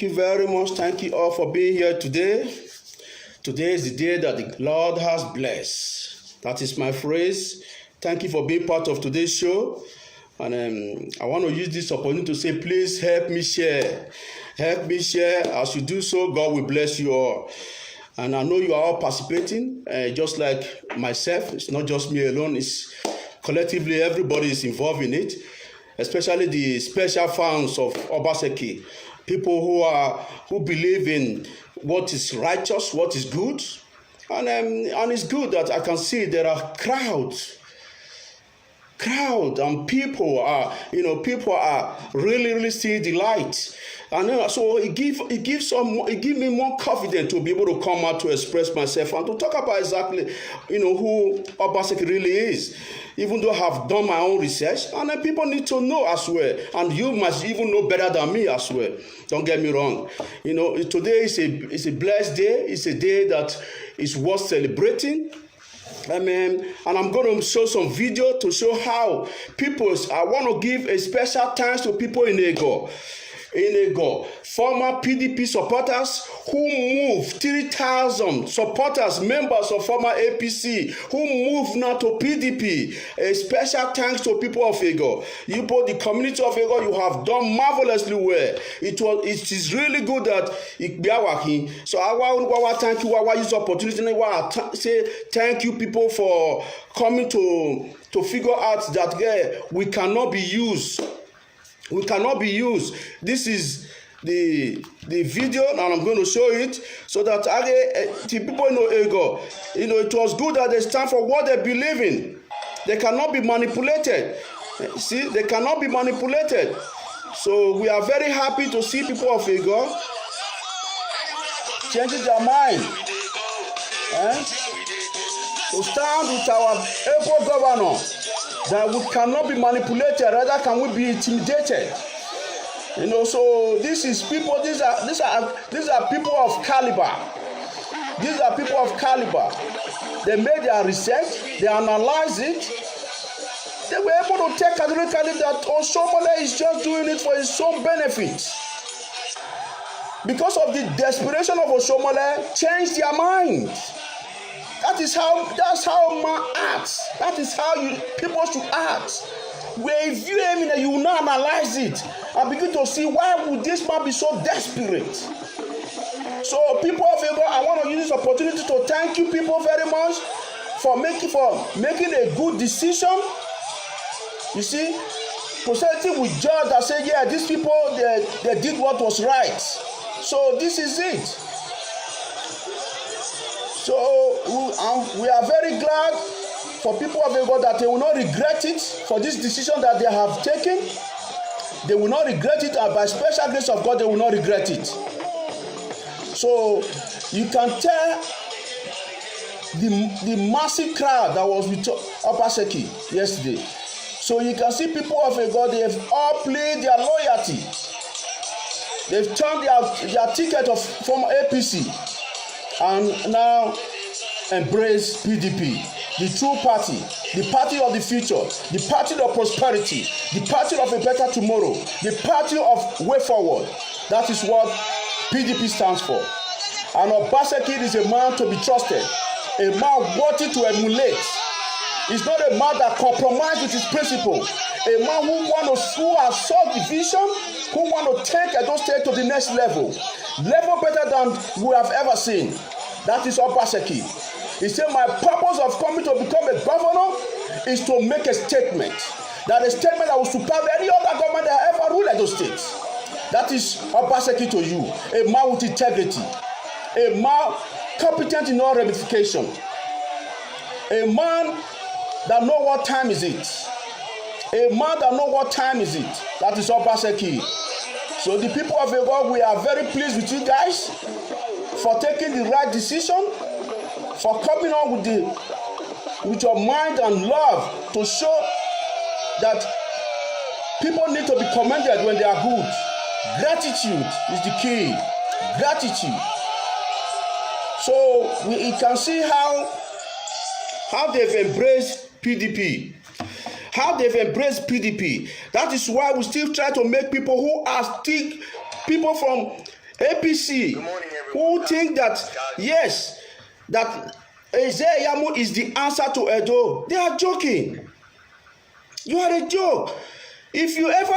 Thank you very much. Thank you all for being here today. Today is the day that the Lord has blessed. That is my phrase. Thank you for being part of today's show. And I want to use this opportunity to say, please help me share. Help me share. As you do so, God will bless you all. And I know you are all participating, just like myself. It's not just me alone. It's collectively everybody is involved in it, especially the special fans of Obaseki. People who believe in what is righteous, what is good. And it's good that I can see there are crowd and people are really seeing the light. And so it gives me more confidence to be able to come out to express myself and to talk about exactly who Obaseki really is. Even though I have done my own research, and then people need to know as well. And you must even know better than me as well. Don't get me wrong. Today is a blessed day. It's a day that is worth celebrating. Amen. And I'm going to show some video to show how I want to give a special thanks to people in Ego, former PDP supporters who moved 3,000 supporters, members of former APC who moved now to PDP. A special thanks to people of Ego. You both, the community of Ego, you have done marvelously well. It is really good that it be our king. So I want to thank you. I want to use the opportunity. I want to say thank you people for coming to figure out that we cannot be used. We cannot be used. This is the video, and I'm going to show it so that the people know Ego. It was good that they stand for what they believe in. They cannot be manipulated. See, they cannot be manipulated. So we are very happy to see people of Ego changing their mind. To stand with our able governor. That we cannot be manipulated, rather can we be intimidated. So this is people, these are people of caliber. These are people of caliber. They made their research, they analyzed it. They were able to take categorically that Oshiomhole is just doing it for his own benefit. Because of the desperation of Oshiomhole, changed their mind. That's how man acts. That is how people should act. Where if you aim in, you will not analyze it and begin to see why would this man be so desperate. So people of Ego, I want to use this opportunity to thank you people very much for making a good decision. You see, society will judge and say, yeah, these people they did what was right. So this is it. So we are very glad for people of Ego that they will not regret it for this decision that they have taken. They will not regret it, and by special grace of God, they will not regret it. So you can tell the massive crowd that was with Obaseki yesterday. So you can see people of Ego, they have all played their loyalty. They've turned their ticket from APC. And now embrace PDP, the true party, the party of the future, the party of prosperity, the party of a better tomorrow, the party of way forward. That is what PDP stands for. And Obaseki is a man to be trusted, a man worthy to emulate. He's not a man that compromises with his principle, a man who has sought the vision, who want to take Edo State to the next level better than we have ever seen. That is Obaseki. He said, my purpose of coming to become a governor is to make a statement. That a statement that will surpass any other government that ever ruled Edo State. That is Obaseki to you. A man with integrity. A man competent in all ramification. A man that knows what time is it. A man that knows what time is it. That is Obaseki. So the people of Ego, we are very pleased with you guys for taking the right decision, for coming on with your mind and love to show that people need to be commended when they are good. Gratitude is the key. Gratitude. So we can see how they've embraced PDP. How they've embraced PDP. That is why we still try to make people who are still people from APC who think that yes, that Ezeyamu is the answer to Edo. They are joking. You are a joke. If you ever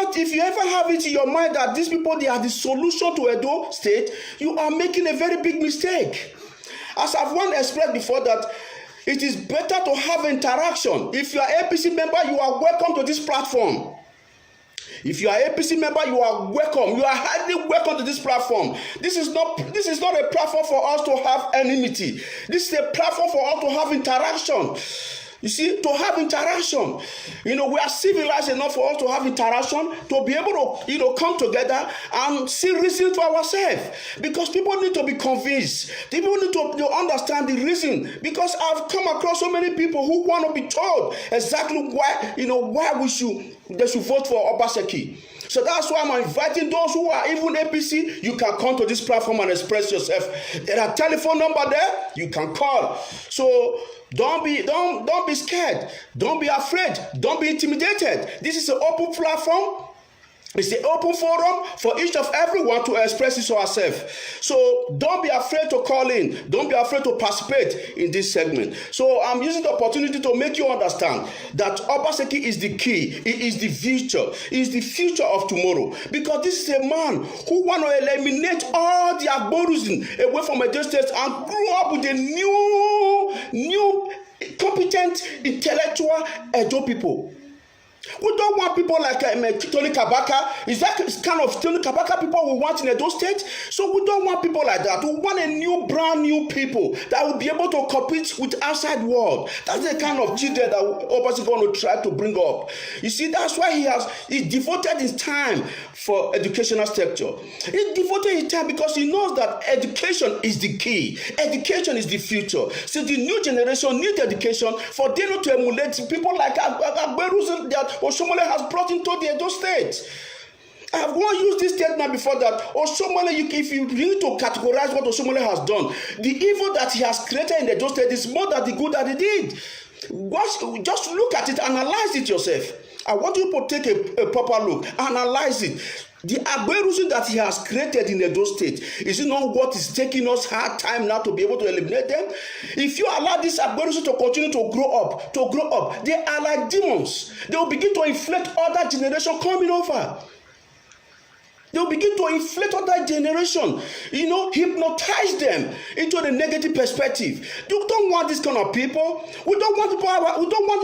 have it in your mind that these people, they are the solution to Edo State, you are making a very big mistake. As I've once expressed before, that it is better to have interaction. If you are APC member, you are welcome to this platform. If you are APC member, you are welcome. You are highly welcome to this platform. This is not a platform for us to have enmity. This is a platform for us to have interaction. You see, to have interaction. We are civilized enough for us to have interaction, to be able to, come together and see reason for ourselves. Because people need to be convinced. People need to understand the reason. Because I've come across so many people who want to be told exactly why, why they should vote for Obaseki. So that's why I'm inviting those who are even APC. You can come to this platform and express yourself. There are telephone number there. You can call. So don't be scared. Don't be afraid. Don't be intimidated. This is an open platform. It's an open forum for each of everyone to express it to herself. So don't be afraid to call in. Don't be afraid to participate in this segment. So I'm using the opportunity to make you understand that Obaseki is the key. It is the future. It is the future of tomorrow. Because this is a man who want to eliminate all the Agborusin away from Edo State and grow up with a new competent, intellectual Edo people. We don't want people like Tony Kabaka. Is that kind of Tony Kabaka people we want in Edo State? So we don't want people like that. We want a brand new people that will be able to compete with outside world. That's the kind of children that Obaseki going to try to bring up. You see, that's why he devoted his time for educational sector. He devoted his time because he knows that education is the key. Education is the future. So the new generation need education for them to emulate people like Agberu that Oshiomhole has brought into the Edo State. I have once used this statement before that Oshiomhole, if you need to categorize what Oshiomhole has done, the evil that he has created in the Edo State is more than the good that he did. Just look at it, analyze it yourself. I want you to take a proper look, analyze it. The Agberusin that he has created in Edo State, is it not what is taking us hard time now to be able to eliminate them? If you allow this Agberusin to continue to grow up, they are like demons. They will begin to inflate other generation coming over. They will begin to inflate other generation, hypnotize them into the negative perspective. You don't want this kind of people. We don't want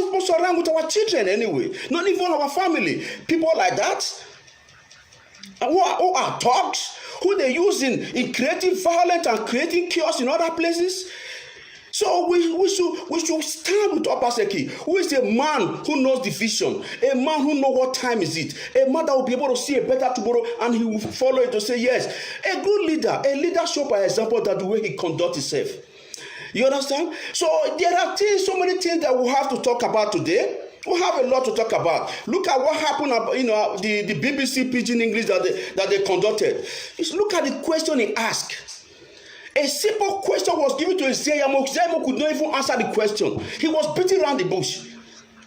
people surrounded with our children anyway. Not even our family. People like that. Who are thugs, who they use in creating violence and creating chaos in other places. So we should stand with Obaseki, who is a man who knows the vision, a man who knows what time is it, a man that will be able to see a better tomorrow, and he will follow it to say yes. A good leader, a leader shows by example that the way he conducts himself. You understand? So there are so many things that we have to talk about today. We have a lot to talk about. Look at what happened, the BBC Pidgin English that they conducted. Just look at the question he asked. A simple question was given to Ezeyamu. Ezeyamu could not even answer the question. He was beating around the bush.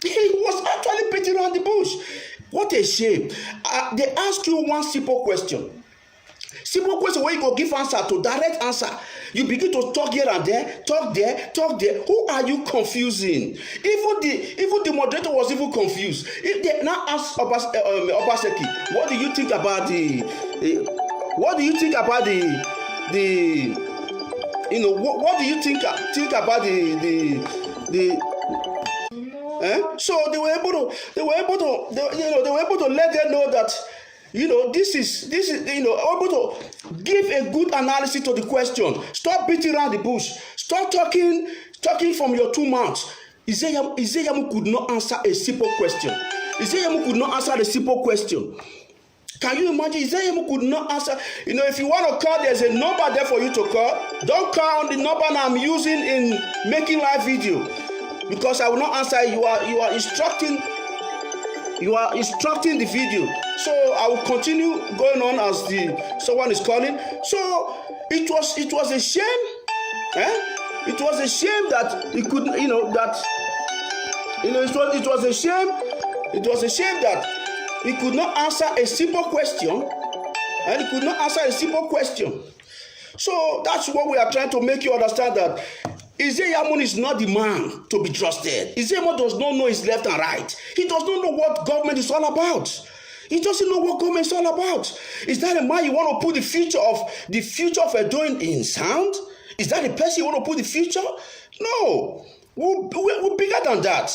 He was actually beating around the bush. What a shame. They ask you one simple question. Simple question where you go give answer to direct answer. You begin to talk here and there, talk there. Who are you confusing? Even the moderator was even confused. If they now ask Obaseki, what do you think about what do you think about So they were able to let them know that this is able to give a good analysis to the question. Stop beating around the bush. Stop talking from your two mouths. Ezeyamu could not answer a simple question. Ezeyamu could not answer a simple question. Can you imagine? Ezeyamu could not answer. If you want to call, there's a number there for you to call. Don't call on the number I'm using in making live video, because I will not answer. You are instructing the video. So I will continue going on as someone is calling. So it was a shame. It was a shame that he could, it was a shame. It was a shame that he could not answer a simple question. And he could not answer a simple question. So that's what we are trying to make you understand, that Izeyamu is not the man to be trusted. Izeyamu does not know his left and right. He does not know what government is all about. He doesn't know what government is all about. Is that a man you want to put the future of Edo in sound? Is that the person you want to put the future? No. We're bigger than that.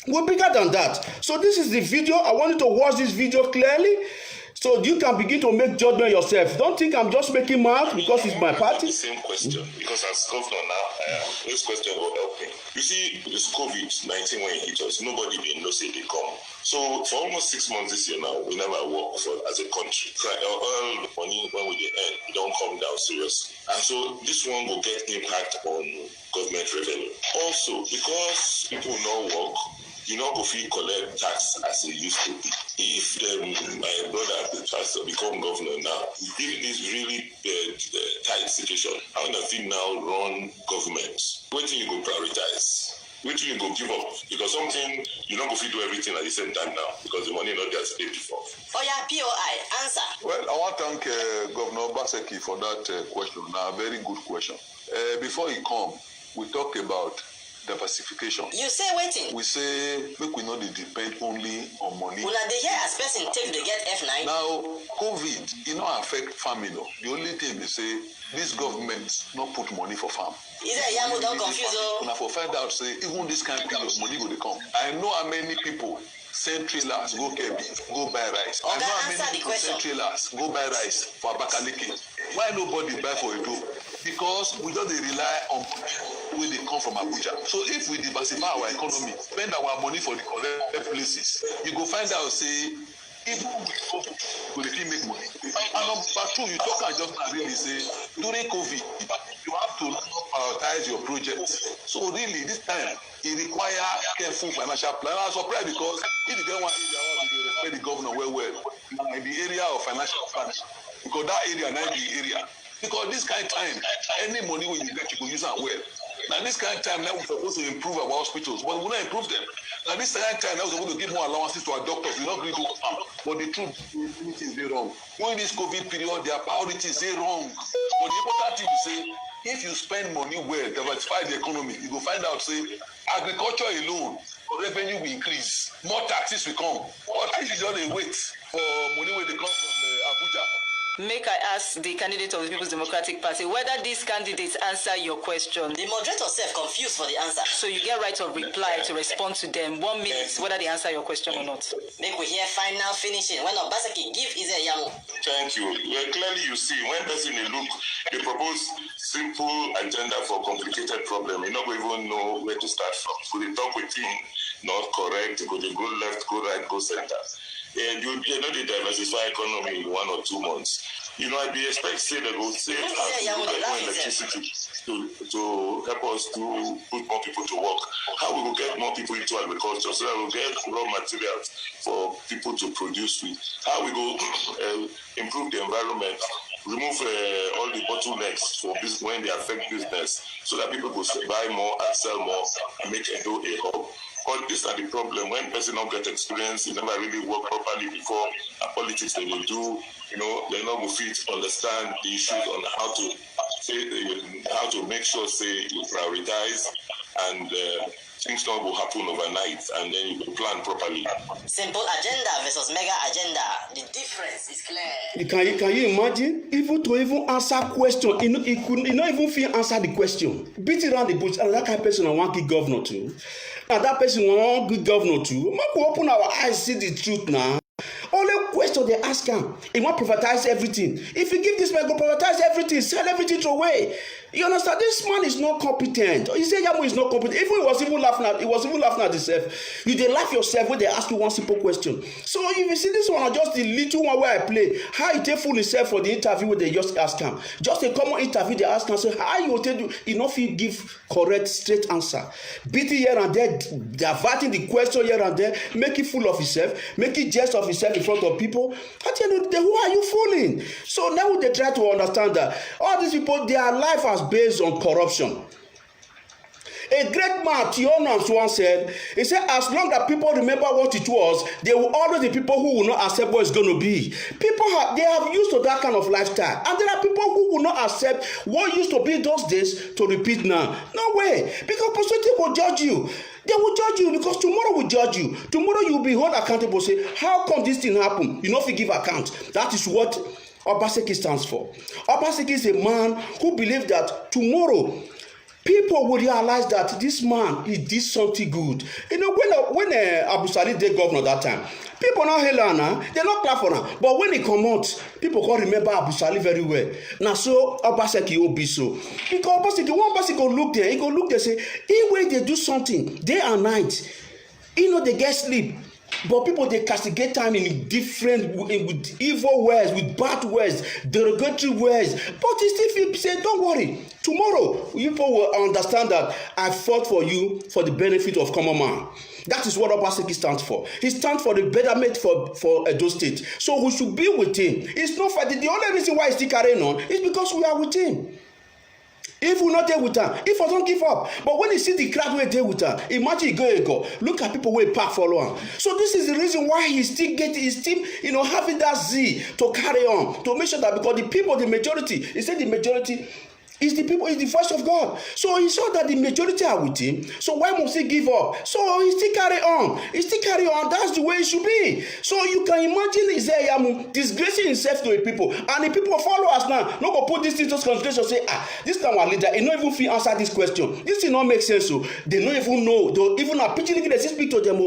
We're bigger than that. So this is the video. I want you to watch this video clearly, so you can begin to make judgment yourself. Don't think I'm just making mouth because it's my party. The same question, because as governor now, this question will help me. You see, this COVID-19 when it hit us, nobody didn't know say they come. So for almost 6 months this year now, we never work as a country. All the money when we earn, we don't come down seriously. And so this one will get impact on government revenue. Also, because people don't work, you know, if you collect tax as it used to be. If my brother, the pastor, become governor now, given this really tight situation, how does he now run government? What do you go prioritize? Which you go give up? Because something you don't go fit do everything at the same time now because the money not there to pay before. Oh yeah, POI answer. Well, I want to thank Governor Obaseki for that question. Now, a very good question. Before he come, we talk about diversification. You say waiting. We say make we not depend only on money. Una dey hear as person take dey get F9. Now, COVID, it not affect farming. The only thing we say, this government not put money for farm. Izeyamu don't confuse o. Una for find out say even this kind of period money go dey come. I know how many people send trailers go Kebbi, go buy rice. I know how many people send trailers go buy rice for Abakaliki. Why nobody buy for Edo? Because we just rely on where they come from Abuja. So if we diversify our economy, spend our money for the correct places, you go find out say even we go dey make money. And number two, you talk and just really say during COVID, you have to prioritize your project. So really, this time it require careful financial plan. I'm surprised because if you get one area where you respect the governor well, in the area of financial planning, because that area now be the area. Because this kind of time, any money when you get, you go use it well. Now this kind of time now we're supposed to improve our hospitals, but we not improve them. Now this kind of time now we're supposed to give more allowances to our doctors. We're not going to do harm. But the truth is very wrong. During this COVID period, their priorities are wrong. But the important thing is say, if you spend money well, diversify the economy, you go find out say agriculture alone, revenue will increase, more taxes will come. But if you just wait for money where they come from Abuja. Make I ask the candidate of the People's Democratic Party whether these candidates answer your question. The moderator self confused for the answer. So you get right of reply to respond to them 1 minute whether they answer your question or not. Make we hear final finishing when Obaseki give Izeyamu. Thank you. Well, clearly you see, when person they propose simple agenda for complicated problem, you not even know where to start from. So they talk with him, not correct, go left, go right, go center. And you know the diversify economy in 1 or 2 months. You know, I'd be expect say they go save electricity to help us to put more people to work. How we will get more people into agriculture so that we'll get raw materials for people to produce with. How we go improve the environment, remove all the bottlenecks for business when they affect business, so that people will buy more and sell more and make Edo a hub. But this are the problem. When person don't get experience, he never really work properly before, and politics they will do, you know, they're not going to understand the issues on how to make sure, say, you prioritize and things not will happen overnight, and then you plan properly. Simple agenda versus mega agenda. The difference is clear. Can you imagine? Even answer question, he not even feel answer the question. Beat it around the bush, and that kind of person I want to give governor to. And that person want good governor too. Make we open our eyes, see the truth now. Only question they ask him, he want privatize everything. If you give this man, go privatize everything, sell everything away. You understand? This man is not competent. Izeyamu is not competent. Even he was even laughing at himself. You dey laugh yourself when they ask you one simple question. So if you see this one, just the little one where I play, how he take fool himself for the interview where they just ask him. Just a common interview, they ask him, so how you tell you, enough you give correct, straight answer. Beating here and there, diverting the question here and there, make it fool of himself, make it jest of himself in front of people. At the end of the day, who are you fooling? So now they try to understand that all these people, their life has based on corruption. A great man, Tionans, once said, he said, as long as people remember what it was, there will always be people who will not accept what it's going to be. They have used to that kind of lifestyle. And there are people who will not accept what used to be those days to repeat now. No way. Because posterity will judge you. They will judge you because tomorrow will judge you. Tomorrow you will be held accountable. Say, how come this thing happen? You know if you give account. That is what Obaseki stands for. Obaseki is a man who believes that tomorrow people will realize that this man, he did something good. You know, when Abu Salih did governor that time, people not hail her, they not clap for her. But when he come out, people can remember Abu Salih very well. Now so Obaseki will be so. Because Obaseki go look there, he go look there, say, even when they do something, day and night, you know, they get sleep. But people, they castigate time in different, with evil words, with bad words, derogatory words. But he still say, don't worry. Tomorrow, people will understand that I fought for you for the benefit of common man. That is what Obaseki stands for. He stands for the betterment for Edo State. So we should be with him. It's not for the only reason why he's still carrying on is because we are with him. If we not there with her, if I don't give up. But when you see the crowd where they with her, imagine you go. Look at people where park follow her. So this is the reason why he's still having that zeal to carry on, to make sure that because the people, the majority, he said the majority is the people, is the voice of God. So he saw that the majority are with him. So why must he give up? So he still carry on. He still carry on. That's the way it should be. So you can imagine Isaiah disgracing himself to the people. And the people follow us now. No go put this into consideration. Say, this time our leader, he not even feel answer this question. This thing not make sense. So they don't even know. They even a pitching they speak to them.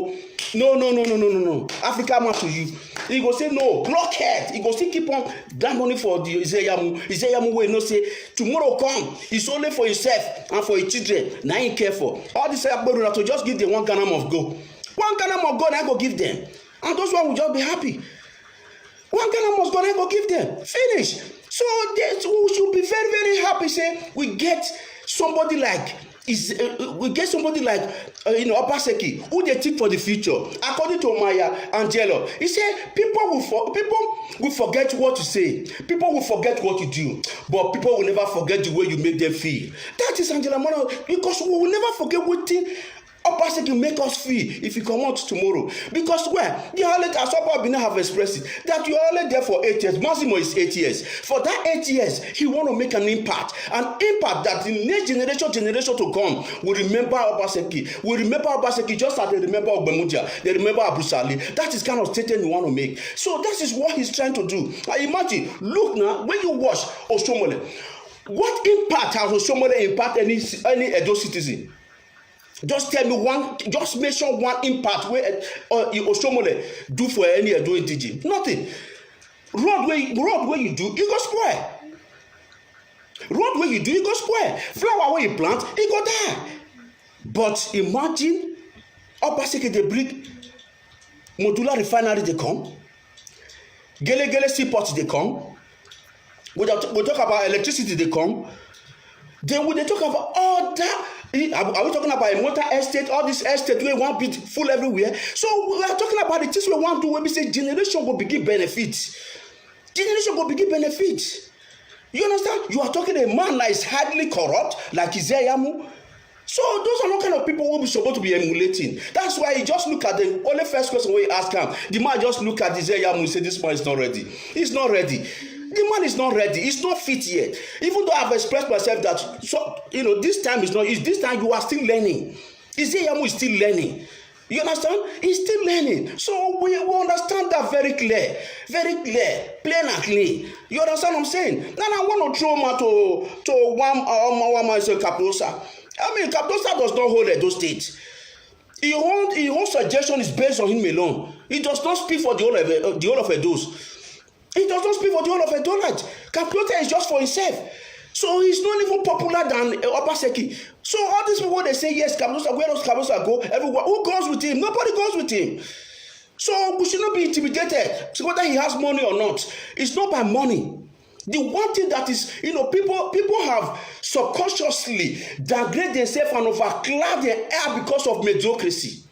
No. Africa man to you. He go say no, blockhead. He go still keep on that money for the Isaiah will not say tomorrow come. It's only for himself and for his children. Now he care for. All this to just give them 1 gram of gold. 1 gram of gold I go give them. And those one will just be happy. 1 gram of gold I go give them. Finish. So we should be very, very happy. Say we get somebody like Obaseki who they think for the future. According to Maya Angelo, he said people will forget what you say, people will forget what you do, but people will never forget the way you make them feel. That is Angela Mono, because we will never forget what thing Obaseki make us feel if you come out tomorrow. Because the harlot as Obabina have expressed it, that you are only there for 8 years. Maximo is 8 years. For that 8 years, he want to make an impact that the next generation to come will remember Obaseki. Will remember Obaseki just as they remember Ogbemudia, they remember Abu Salih. That is kind of statement you want to make. So that is what he's trying to do. Imagine, look now, when you watch Oshiomhole, what impact has Oshiomhole impacted any Edo citizen? Just tell me just mention one impact where Oshiomhole do for any Edo indigene. Nothing. Road where you do, you go spoil. Road where you do, you go spoil. Flower where you plant, you go die. But imagine, Obaseki they bring modular refinery they come, Gele seaport they come. We talk about electricity they come. Then we talk about all that. Are we talking about a motor estate, all this estate where one bit full everywhere? So we are talking about the things we want to do when we say generation will begin benefits. Generation will begin benefits. You understand? You are talking a man that is highly corrupt, like Isaiah. So those are not kind of people who we supposed to be emulating. That's why you just look at the only first question we ask him. The man just look at Isaiah and say, this man is not ready. He's not ready. The man is not ready. He's not fit yet. Even though I've expressed myself that, this time is not. This time you are still learning. Isaiah is still learning. You understand? He's still learning. So we understand that very clear, plain and clean. You understand what I'm saying? Now I want to throw him to one Kaplosa. I mean, Kaplosa does not hold Edo State. His whole suggestion is based on him alone. He does not speak for the whole of Edos. He does not speak for the whole of Edolite. Kaplosa is just for himself. So he's not even popular than Obaseki. So all these people, they say, yes, Kaplosa, where does Kaplosa go? Everyone. Who goes with him? Nobody goes with him. So we should not be intimidated. So whether he has money or not, it's not by money. The one thing that is, people have subconsciously downgraded themselves and overcloud their air because of mediocrity.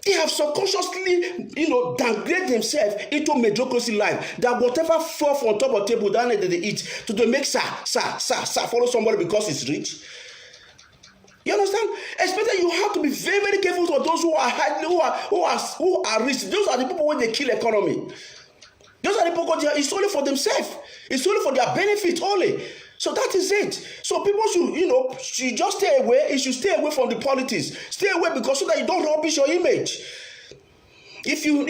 They have subconsciously, downgrade themselves into mediocrity life. That whatever fall on top of the table, that they eat to make follow somebody because it's rich. You understand? Especially you have to be very, very careful for those who are rich. Those are the people when they kill economy. Those are the people who it's only for themselves. It's only for their benefit only. So that is it. So people should just stay away. You should stay away from the politics. Stay away because so that you don't rubbish your image. If you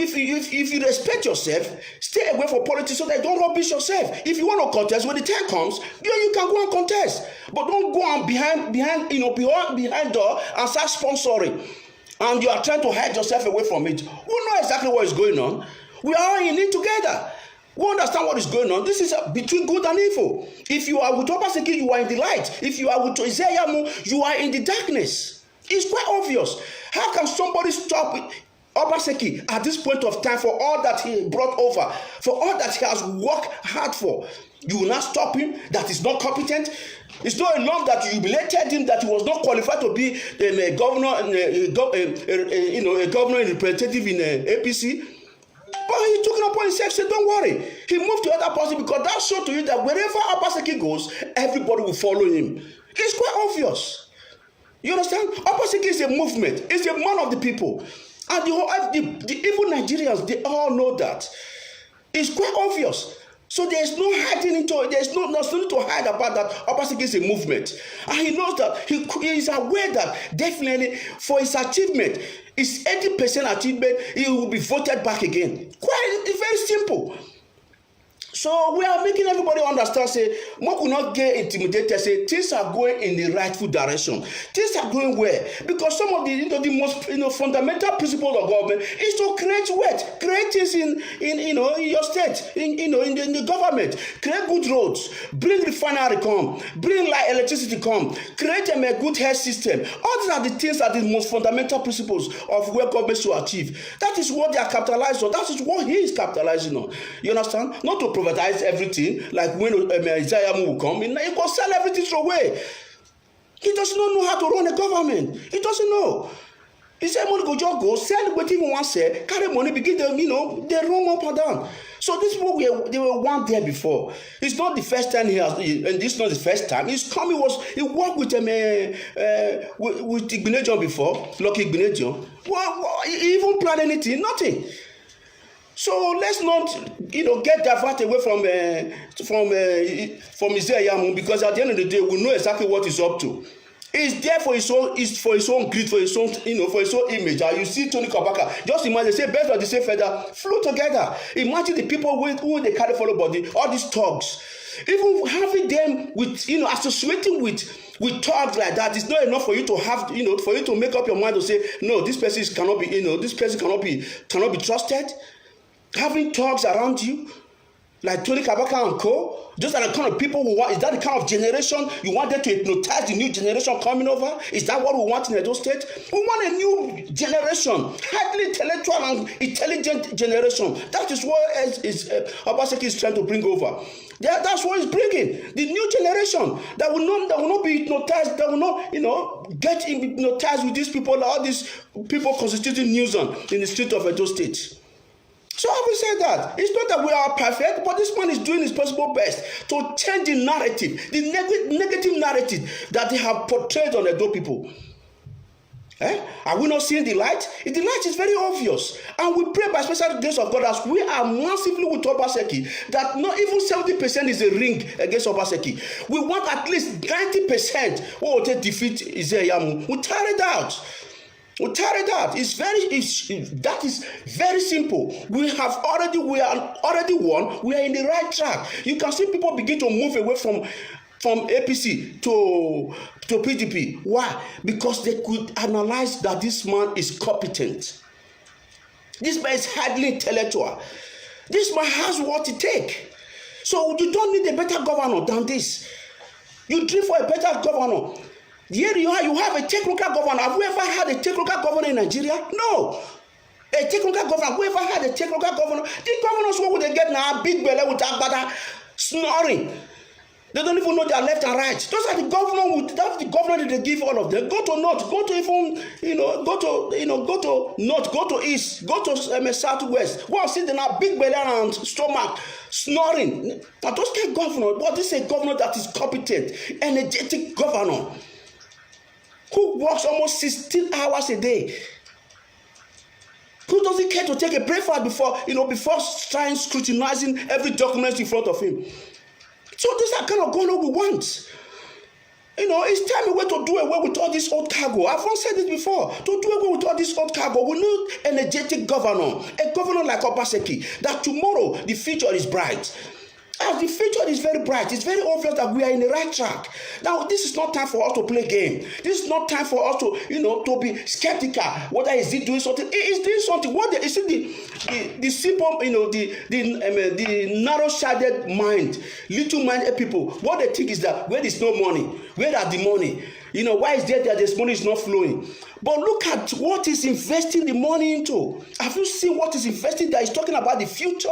respect yourself, stay away from politics so that you don't rubbish yourself. If you want to contest, when the time comes, you can go and contest. But don't go on behind door and start sponsoring. And you are trying to hide yourself away from it. We know exactly what is going on. We are all in it together. We understand what is going on. This is between good and evil. If you are with Obaseki, you are in the light. If you are with Ezeamu, you are in the darkness. It's quite obvious. How can somebody stop Obaseki at this point of time for all that he brought over, for all that he has worked hard for? You will not stop him. That is not competent. It's not enough that you humiliated him, that he was not qualified to be a governor, a governor and representative in APC. But he took it upon himself, said, don't worry. He moved to other person because that showed to you that wherever Obaseki goes, everybody will follow him. It's quite obvious. You understand? Obaseki is a movement. It's a man of the people. And the evil Nigerians, they all know that. It's quite obvious. So there's no hiding into it. There's nothing to hide about that. Obaseki is a movement. And he knows that. He is aware that definitely for his achievement, his 80% achievement, he will be voted back again. It's very simple. So we are making everybody understand, say, one could not get intimidated, say, things are going in the rightful direction. Things are going where? Because some of the most fundamental principles of government is to create wealth, create things in your state, in the government, create good roads, bring refinery come, bring electricity come, create a good health system. All these are the things that the most fundamental principles of where government should achieve. That is what they are capitalizing on. That is what he is capitalizing on. You understand? Not to privatize everything, like when Isaiah will come, he will sell everything away. He does not know how to run a government. He doesn't know. He said, money go just go, sell what he wants to sell, carry money, begin them, they run up and down. So these people, they were one there before. It's not the first time he has, and this is not the first time. He's come, he worked with Igbeneghu before, Lucky Igbeneghu. He even planned anything, nothing. So let's not, get diverted away from Ezeamu, because at the end of the day, we know exactly what he's up to. He's there for his own, greed, for his own, for his own image. And you see Tony Kabaka, just imagine, say, birds of the same feather flew together. Imagine the people who they carry follow body, all these thugs. Even having them with, associating with thugs like that is not enough for you to have, for you to make up your mind to say, no, this person cannot be trusted. Having thugs around you, like Tony Kabaka and co, those are the kind of people who want. Is that the kind of generation you want them to hypnotize the new generation coming over? Is that what we want in Edo State? We want a new generation, highly intellectual and intelligent generation. That is what Obaseki is trying to bring over. That's what he's bringing. The new generation that will not be hypnotized, that will not, get hypnotized with these people, all these people constituting nuisance in the street of Edo State. So I will say that it's not that we are perfect, but this man is doing his possible best to change the narrative, the negative narrative that they have portrayed on the Edo people. Are we not seeing the light? The light is very obvious, and we pray by special grace of God as we are massively with Obaseki that not even 70% is a ring against Obaseki. We want at least 90% who will defeat Ezeamu. We tear it out. That is very simple. We are already won. We are in the right track. You can see people begin to move away from APC to PDP. Why? Because they could analyze that this man is competent. This man is highly intellectual. This man has what it takes. So you don't need a better governor than this. You dream for a better governor. Here you have a technical governor. Have we ever had a technical governor in Nigeria? No. A technical governor. Have we ever had a technical governor? The governors, what would they get now? Big belly with Agbada snoring. They don't even know their left and right. Those are the governor. That's the governor that they give all of them. Go to north. Go to even go to north. Go to east. Go to southwest. Go and sit in a big belly and stomach snoring. Now those kind of governor. But this is a governor that is competent, energetic governor. who works almost 16 hours a day, who doesn't care to take a breakfast before trying scrutinizing every document in front of him. So these are kind of going on we want. It's time away to do away with all this old cargo. I've once said this before. To do away with all this old cargo, we need an energetic governor, a governor like Obaseki, that tomorrow the future is bright. As the future is very bright, it's very obvious that we are in the right track. Now, this is not time for us to play game. This is not time for us to, to be skeptical. Whether is he doing something? He is doing something. What is it? The simple, the narrow-sided mind, little-minded people. What they think is that where there's no money, where are the money? Why is there that this money is not flowing? But look at what is investing the money into. Have you seen what is investing that is talking about the future?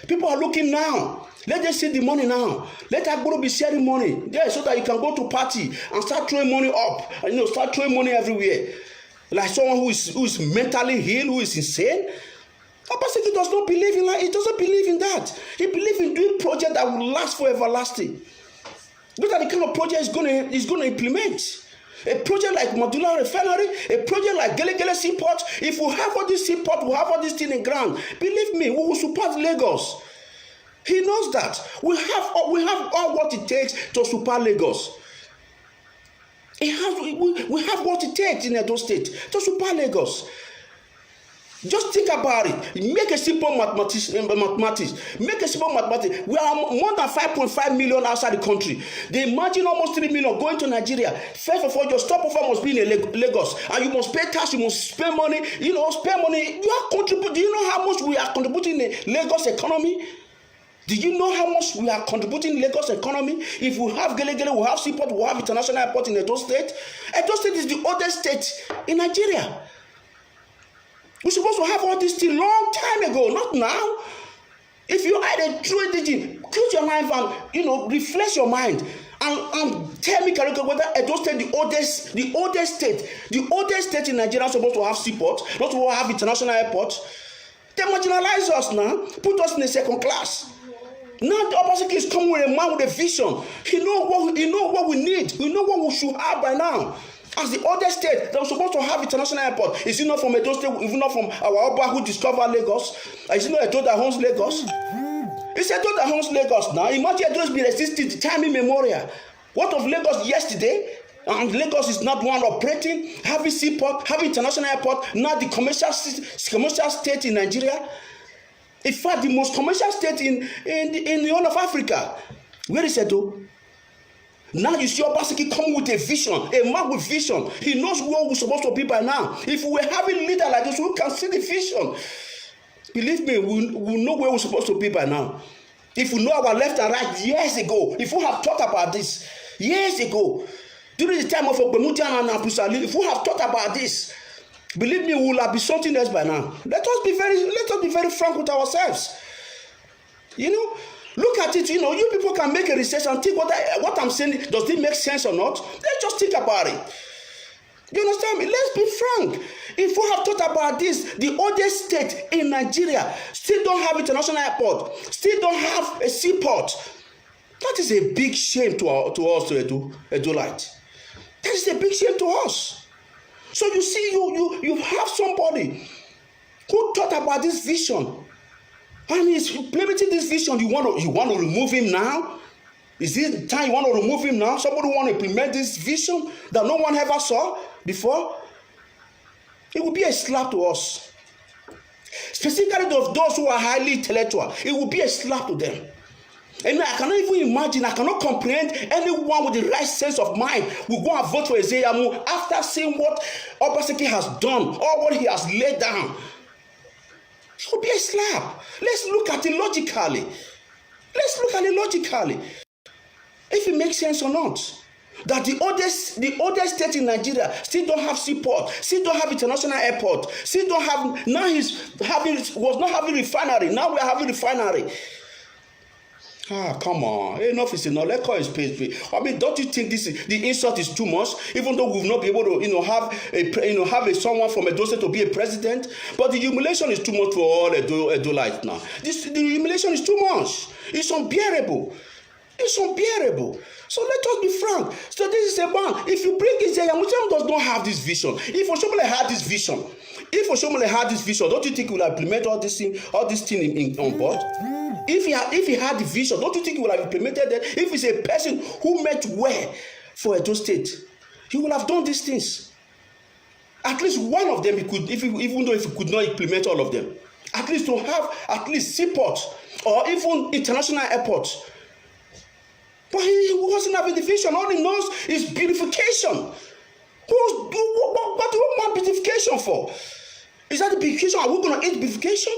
People are looking now. Let them see the money now. Let Agboro be sharing money there so that you can go to party and start throwing money up. And start throwing money everywhere. Like someone who is mentally ill, who is insane. Obaseki does not believe in that. He doesn't believe in that. He believes in doing projects that will last for everlasting. Look at the kind of project he's going to implement. A project like Modular Refinery, a project like Gele Seaport. If we have all this seaport, we have all this thing in ground. Believe me, we will support Lagos. He knows that. We have all what it takes to support Lagos. We have what it takes in Edo State to support Lagos. Just think about it. Make a simple mathematics. Make a simple mathematics. We are more than 5.5 million outside the country. They imagine almost 3 million going to Nigeria. First of all, your stopover must be in Lagos, and you must pay tax. You must spend money. Spend money. You are contributing. Do you know how much we are contributing in the Lagos economy? Do you know how much we are contributing in Lagos economy? If we have Gele, we have seaport, we have international airport in Edo State. Edo State is the oldest state in Nigeria. We're supposed to have all this thing long time ago, not now. If you had a true digit, close your mind and refresh your mind and tell me whether Edo State the oldest state in Nigeria is supposed to have seaport, not to have international airport. They marginalize us now, put us in a second class. Now the Obaseki is coming with a man with a vision. He know what we need. We know what we should have by now. As the other state that was supposed to have international airport, is it not from Edo State, even not from our Oba who discovered Lagos? Is it not Edo that owns Lagos? It's Edo that owns Lagos now. Imagine Edo has been existing time immemorial. What of Lagos yesterday? And Lagos is not one operating, having seaport, having international airport, not the commercial state in Nigeria. In fact, the most commercial state in the whole of Africa. Where is Edo? Now you see Obaseki come with a vision, a man with vision. He knows where we're supposed to be by now. If we were having a leader like this who can see the vision, believe me, we know where we're supposed to be by now. If we know our left and right years ago, if we have thought about this years ago, during the time of Ogbemudian and Abusali, if we have thought about this, believe me, we will have been something else by now. Let us be very frank with ourselves. Look at it, you people can make a research and think what I'm saying, does it make sense or not? Let's just think about it. You understand me? Let's be frank. If we have thought about this, the oldest state in Nigeria still don't have international airport, still don't have a seaport. That is a big shame to us, to Edolite. That is a big shame to us. So you see, you have somebody who thought about this vision. And he's implementing this vision. You want to remove him now? Is this the time you want to remove him now? Somebody want to implement this vision that no one ever saw before? It will be a slap to us. Specifically those who are highly intellectual. It will be a slap to them. And I cannot even imagine, I cannot comprehend anyone with the right sense of mind will go and vote for Ezeyamu after seeing what Obaseki has done or what he has laid down. It will be a slap. Let's look at it logically. If it makes sense or not. That the oldest state in Nigeria still don't have seaport, still don't have international airport, still don't have, was not having refinery, now we are having refinery. Come on, enough is enough. Let call his pace. I mean, don't you think the insult is too much? Even though we've not been able to, have someone from Edo State to be a president, but the humiliation is too much for all Edolites now. The humiliation is too much. It's unbearable. It's unbearable. So let us be frank. So this is a man. If you bring his Yamucham does not have this vision. If Oshomole had this vision, don't you think he will implement all this thing on board? If he had the vision, don't you think he would have implemented that? If he's a person who meant well for Edo State, he would have done these things. At least one of them he could, even though if he could not implement all of them, at least to have at least seaport or even international airports. But he wasn't having the vision. All he knows is beautification. What do you want beautification for? Is that the beautification? Are we going to eat beautification?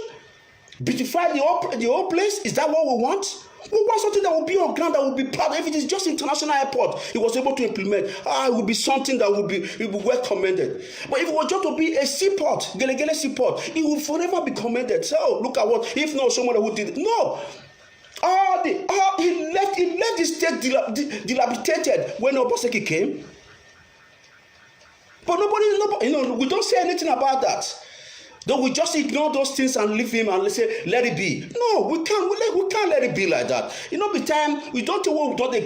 Beautify the whole place? Is that what we want? We want something that will be on ground, that will be proud. If it is just international airport, he was able to implement. It will be something that will be well commended. But if it was just to be a seaport, Gelegele seaport, it will forever be commended. So look at what, if not someone who did it. No. He left the state dilapidated when Obaseki came. But nobody, we don't say anything about that. Though we just ignore those things and leave him and say, let it be. No, we can't let it be like that. Be time, we don't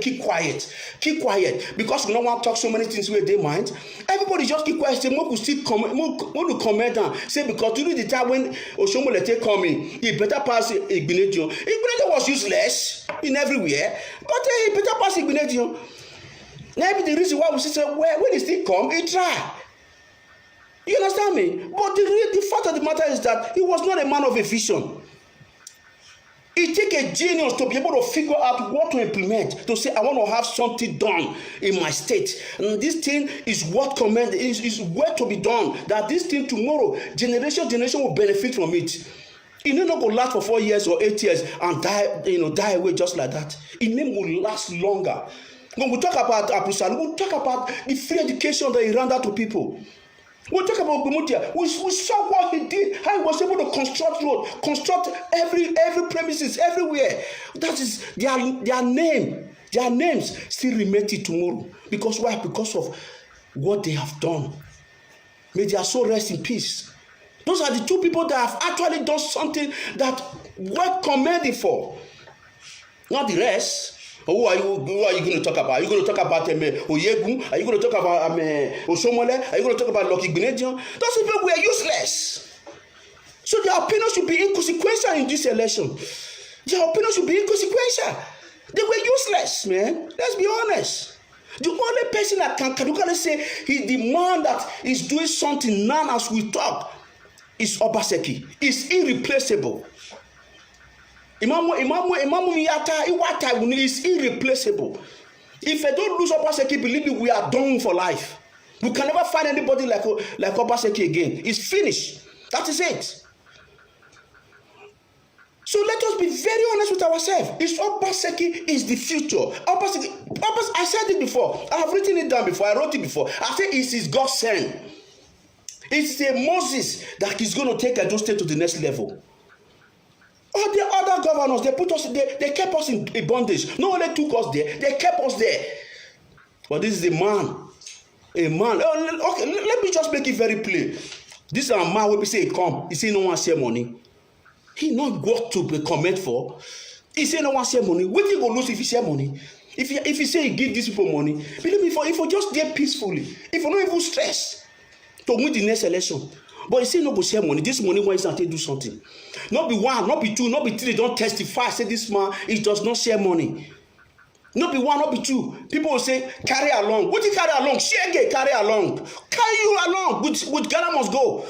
keep quiet. Keep quiet. Because we don't want to talk so many things where they mind. Everybody just keep quiet. Say, more to comment and say, because during the time when Oshomole coming, he better pass Igbenedion. Igbenedion was useless in everywhere. But he better pass Igbenedion. Maybe the reason why we say, when he still come, he try. You understand me? But the fact of the matter is that he was not a man of a vision. It takes a genius to be able to figure out what to implement, to say, I want to have something done in my state. And this thing is what is what to be done. That this thing tomorrow, generation will benefit from it. It may not go last for 4 years or 8 years and die away just like that. It may will last longer. When we talk about Apusal, we'll talk about the free education that he rendered to people. We'll talk about Gumutia. We saw what he did, how he was able to construct road, construct every premises everywhere. That is their name. Their names still remain till tomorrow. Because why? Because of what they have done. May their soul rest in peace. Those are the two people that have actually done something that worth commending for. Not the rest. Who are you going to talk about? Are you going to talk about Oyegun? Are you going to talk about Oshomole? Are you going to talk about Lucky Igbenedion? Those people were useless. So their opinion should be inconsequential in this election. Their opinion should be inconsequential. They were useless, man. Let's be honest. The only person that can say he's the man that is doing something now as we talk is Obaseki. It's irreplaceable. Imamu Miyata Iwata is irreplaceable. If I don't lose Obaseki, believe me, we are done for life. We can never find anybody like Obaseki again. It's finished. That is it. So let us be very honest with ourselves. Obaseki is the future. Obaseki, I said it before. I have written it down before. I wrote it before. I said it is God sent. It's a Moses that is going to take Edo State to the next level. All the other governors, they kept us in bondage. Not only took us there, they kept us there. But this is a man. Okay, let me just make it very clear. This is a man when we say he come, he say no one share money. He not work to be comment for. He say no one share money. What you go lose if he share money? If he say he give these people money, believe me, if you just get peacefully, if you not even stress to win the next election. But he say no go share money. This money why is not to do something. Not be one, not be two, not be three. Don't testify. Say this man he does not share money. Not be one, not be two. People will say carry along. What you carry along? Share carry along. Carry you along with Ghana must go.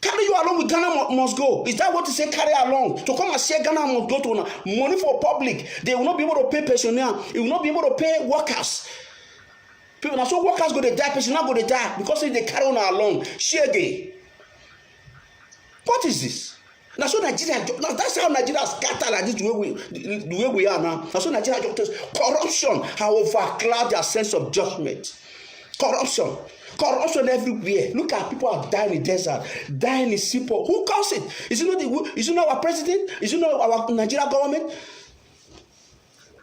Carry you along with Ghana must go. Is that what you say? Carry along to come and share Ghana must go to money for public. They will not be able to pay pensioners. They will not be able to pay workers. People now so workers go to die, people now go to die because they carry on along. Shege. What is this? Now so Nigeria, now that's how Nigeria scattered like this the way we are now. Now so Nigeria corruption have overclouded their sense of judgment. Corruption everywhere. Look at people are dying in the desert, dying in simple. Who caused it? Is it not our president? Is it not our Nigeria government?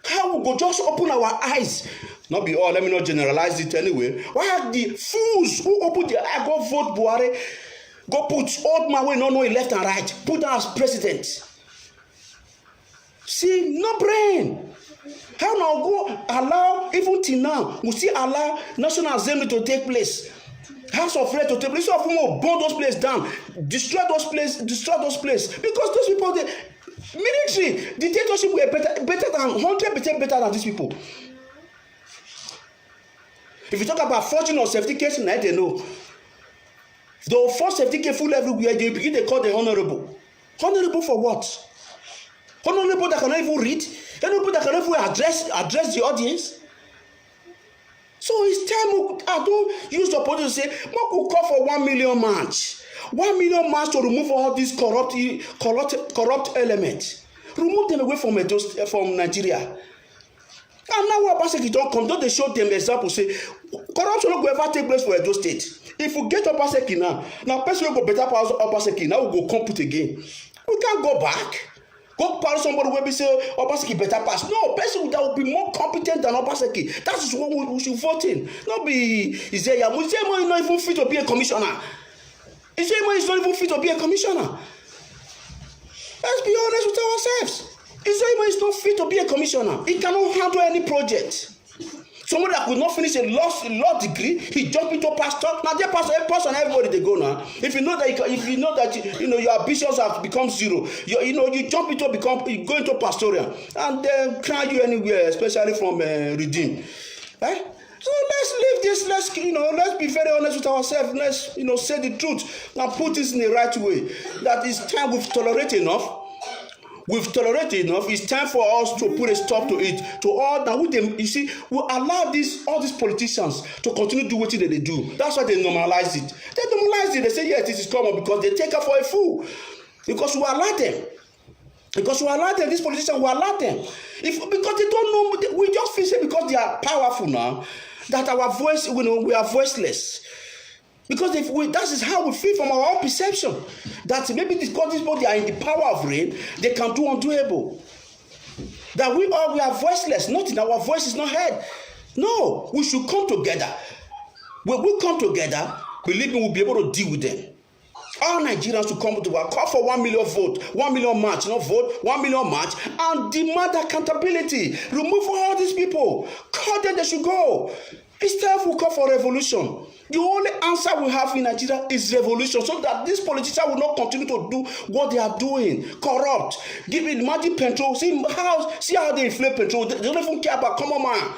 How we go just open our eyes? Not be all, let me not generalize it anyway. Why are the fools who open their eye go vote Buhari, go put old man wey no know left and right, put down as president? See, no brain. How now go allow, even till now, we still allow National Assembly to take place. House of Rest to take place. Some of them will burn those places down, destroy those places. Because those people, the military, dictatorship were better than 100% better than these people. If you talk about fortune or safety case, now they know. The first safety case full everywhere, they begin to call the honorable. Honorable for what? Honorable that cannot even read? Honorable that cannot even address the audience? So it's time I don't use the opportunity to say, what could call for 1 million march? 1 million march to remove all these corrupt elements. Remove them away from Nigeria. And now Obaseki don't come, don't they show them example, say, corruption will ever take place for Edo State. If we get Obaseki now person will go better pass Obaseki, now we go compete again. We can't go back. Go pass somebody where we say Obaseki better pass. No, person that will be more competent than Obaseki. That is what we should vote in. Not be Isaiah. Isaiah is not even fit to be a commissioner. Isaiah is not even fit to be a commissioner. Let's be honest with ourselves. Isaiah is not fit to be a commissioner. He cannot handle any project. Somebody that could not finish a law degree, he jumped into pastor. Now, their pastor, everybody they go now. If you know that your ambitions have become zero, you jump into you go into pastoral, and then cry you anywhere, especially from Redeem. Eh? So let's leave this. Let's be very honest with ourselves. Let's say the truth and put this in the right way. That it's time we've tolerated enough. We've tolerated enough. It's time for us to put a stop to it. To all that with them, you see, we allow all these politicians to continue to do what they do. That's why they normalize it. They normalize it. They say, yes, this is common because they take her for a fool. Because we allow them. These politicians, we allow them. Because they don't know, we just feel because they are powerful now, that our voice, we are voiceless. Because that is how we feel from our own perception. That maybe because these people are in the power of reign, they can do undoable. That we are voiceless. Nothing, our voice is not heard. No, we should come together. When we come together, believe me, we'll be able to deal with them. All Nigerians should come together, call for 1 million vote, 1 million march, not vote, 1 million march, and demand accountability. Remove all these people. Call them, they should go. It's time we call for revolution. The only answer we have in Nigeria is revolution, so that these politicians will not continue to do what they are doing, corrupt. Imagine petrol. See how they inflate petrol. They don't even care about common man.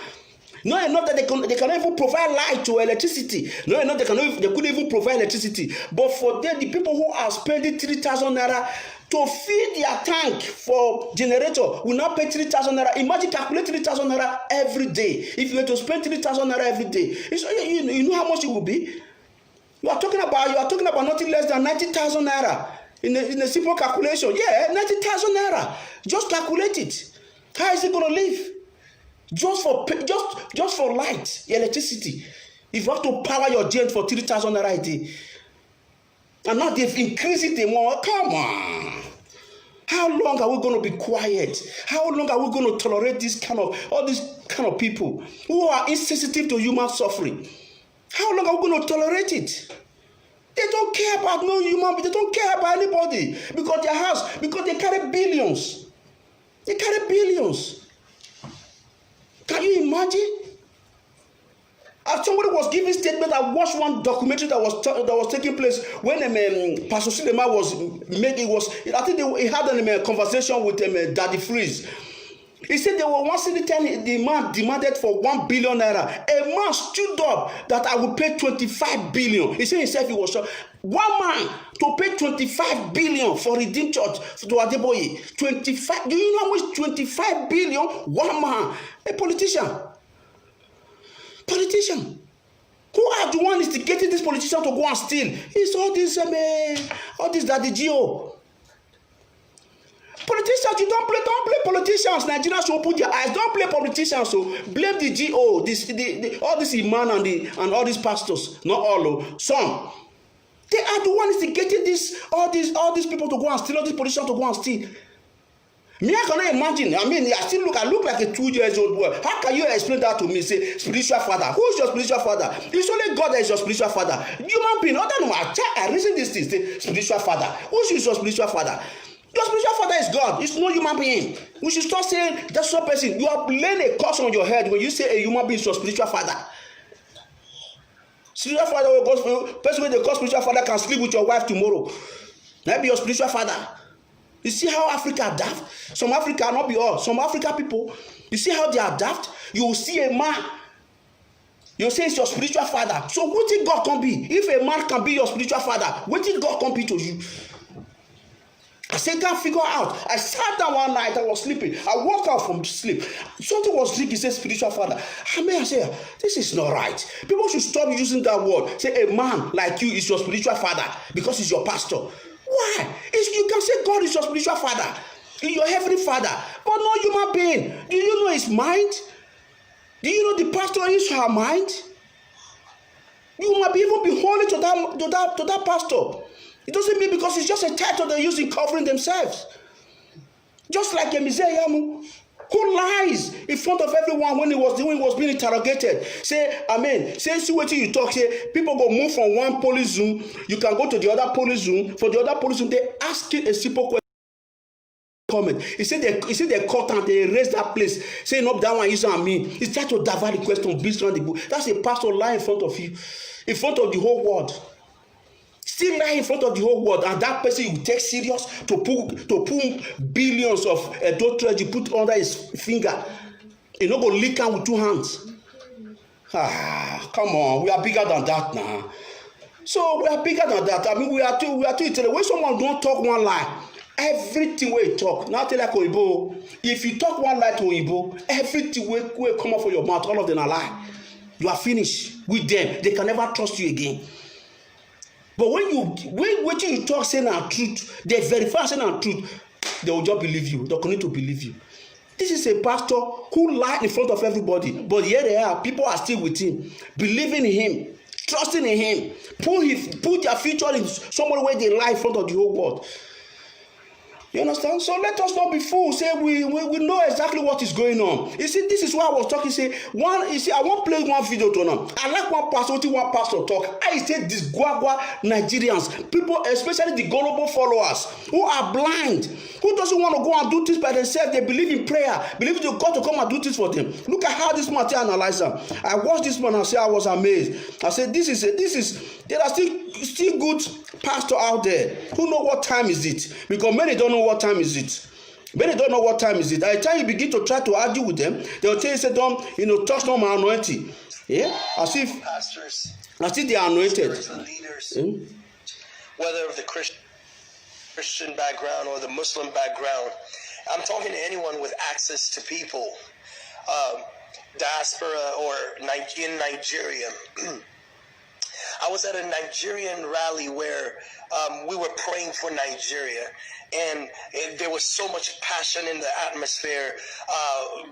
No, enough that they cannot even provide light to electricity. No, enough they couldn't even provide electricity. But for them, the people who are spending 3,000 naira to feed their tank for generator will not pay 3,000 naira. Imagine calculate 3,000 naira every day. If you were to spend 3,000 naira every day, you know how much it will be. You are talking about nothing less than 90,000 naira in a simple calculation. Yeah, 90,000 naira. Just calculate it. How is it going to live? Just for light, electricity. If you have to power your gent for 3,000 naira a day, and now they've increased it more. Come on. How long are we going to be quiet? How long are we going to tolerate all these kind of people who are insensitive to human suffering? How long are we going to tolerate it? They don't care about no human being. They don't care about anybody because they carry billions. They carry billions. Can you imagine? As somebody was giving statement, I watched one documentary that was taking place when Pastor Silema was making. I think he had a conversation with Daddy Freeze. He said they were once in the time the man demanded for 1 billion naira. A man stood up that I will pay 25 billion. He said himself he was shocked. One man to pay 25 billion for Redeemed Church to Adeboye. 25. Do you know how much 25 billion? One man, a politician. Who are the one instigating this politician to go and steal? It's all this Daddy Gio. Politicians, you don't play politicians. Nigerians should open their eyes. Don't play politicians. So blame the GO, all this imam and all these pastors. Not all, some. They are the ones instigating all these people to go and steal, all these politicians to go and steal. Me, I cannot imagine. I mean, I look like a 2-year-old boy. How can you explain that to me? Say, spiritual father. Who is your spiritual father? It's only God that is your spiritual father. Human being, I reason these things. Say, spiritual father. Who is your spiritual father? Your spiritual father is God. It's no human being. We should stop saying that's one person. You are laying a curse on your head when you say a human being is your spiritual father. Spiritual father, person with the call spiritual father can sleep with your wife tomorrow. That be your spiritual father. You see how Africa adapt? Some Africa, not be all. Some African people, you see how they adapt? You will see a man. You say it's your spiritual father. So what did God can be? If a man can be your spiritual father, what did God can be to you? I said, can't figure out. I sat down one night, I was sleeping. I woke up from sleep. Something was sleeping, said spiritual father. I say, this is not right. People should stop using that word. Say a man like you is your spiritual father because he's your pastor. Why? You can say God is your spiritual father, your heavenly father, but not human being. Do you know his mind? Do you know the pastor is her mind? You might be even be holy to that pastor. It doesn't mean because it's just a title they're using covering themselves. Just like a Messiah who lies in front of everyone when he was being interrogated. Say, amen. Say, see what you talk. Say, people go move from one police room. You can go to the other police room. For the other police room, they ask you a simple question. Comment. He said they cut and they erased that place, saying up that one is on me. He's trying to divert the question, beat around the bush. That's a pastor lying in front of you, in front of the whole world. Still lying in front of the whole world, and that person you take serious to put billions of adultery you put under his finger. You know, go lick him with 2 hands. Come on, we are bigger than that now. So we are bigger than that. I mean, we are too intelligent. When someone don't talk one lie, everything wey you talk, now tell like Oyibo, if you talk one lie to Oyibo, everything wey come out from your mouth, all of them are lie. You are finished with them. They can never trust you again. But when you talk saying our truth, they verify saying our truth, they will just believe you. They will continue to believe you. This is a pastor who lied in front of everybody, but here they are. People are still with him, believing in him, trusting in him, put their future in somewhere where they lie in front of the whole world. You understand? So let us not be fools. Say we know exactly what is going on. You see, this is why I was talking. Say I won't play one video to them. I like one pastor talk. I say these guagua Nigerians, people, especially the gullible followers who are blind, who doesn't want to go and do things by themselves. They believe in prayer, believe in God to come and do things for them. Look at how this man analyzed them. I watched this man and I was amazed. I said, there are still good pastor out there who know what time is it, because many don't know what time is it. Many don't know what time is it. By the time you begin to try to argue with them, they'll tell you, say, don't, touch not my anointing. Yeah, as if they are anointed. Leaders, whether of the Christian background or the Muslim background, I'm talking to anyone with access to people, diaspora or in Nigeria. I was at a Nigerian rally where we were praying for Nigeria, and there was so much passion in the atmosphere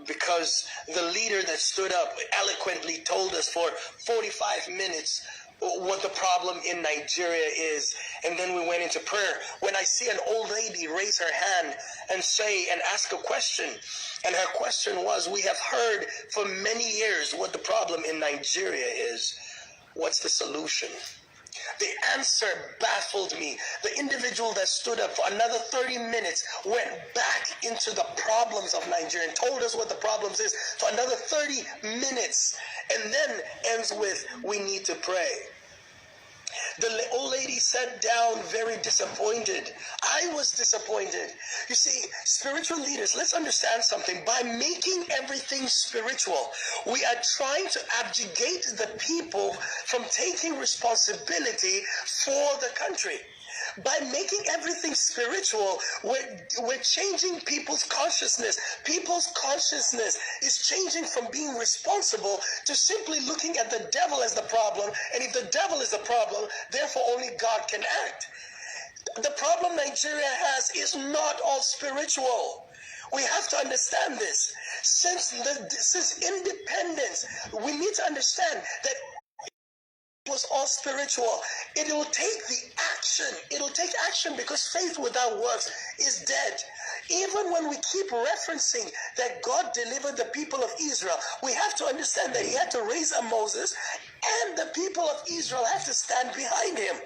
because the leader that stood up eloquently told us for 45 minutes what the problem in Nigeria is, and then we went into prayer. When I see an old lady raise her hand and ask a question, and her question was, we have heard for many years what the problem in Nigeria is. What's the solution? The answer baffled me. The individual that stood up for another 30 minutes went back into the problems of Nigeria and told us what the problems is for another 30 minutes, and then ends with, we need to pray. The old lady sat down very disappointed. I was disappointed. You see, spiritual leaders, let's understand something. By making everything spiritual, we are trying to abdicate the people from taking responsibility for the country. By making everything spiritual, we're changing people's consciousness. People's consciousness is changing from being responsible to simply looking at the devil as the problem. And if the devil is the problem, therefore only God can act. The problem Nigeria has is not all spiritual. We have to understand this. Since independence, we need to understand that was all spiritual. It will take the action. It will take action because faith without works is dead. Even when we keep referencing that God delivered the people of Israel, we have to understand that he had to raise a Moses, and the people of Israel have to stand behind him.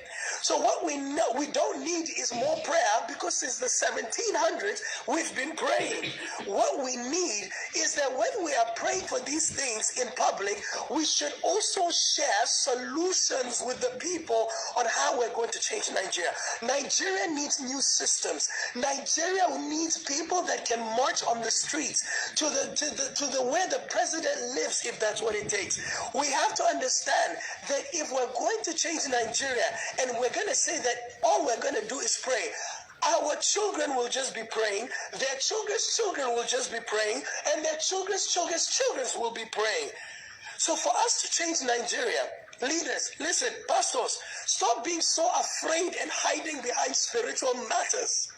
So what we don't need is more prayer, because since the 1700s we've been praying. What we need is that when we are praying for these things in public, we should also share solutions with the people on how we're going to change Nigeria. Nigeria needs new systems. Nigeria needs people that can march on the streets to the where the president lives, if that's what it takes. We have to understand that if we're going to change Nigeria and we're going to say that all we're going to do is pray, our children will just be praying, their children's children will just be praying, and their children's children's children will be praying. So for us to change Nigeria, leaders, listen, pastors, stop being so afraid and hiding behind spiritual matters.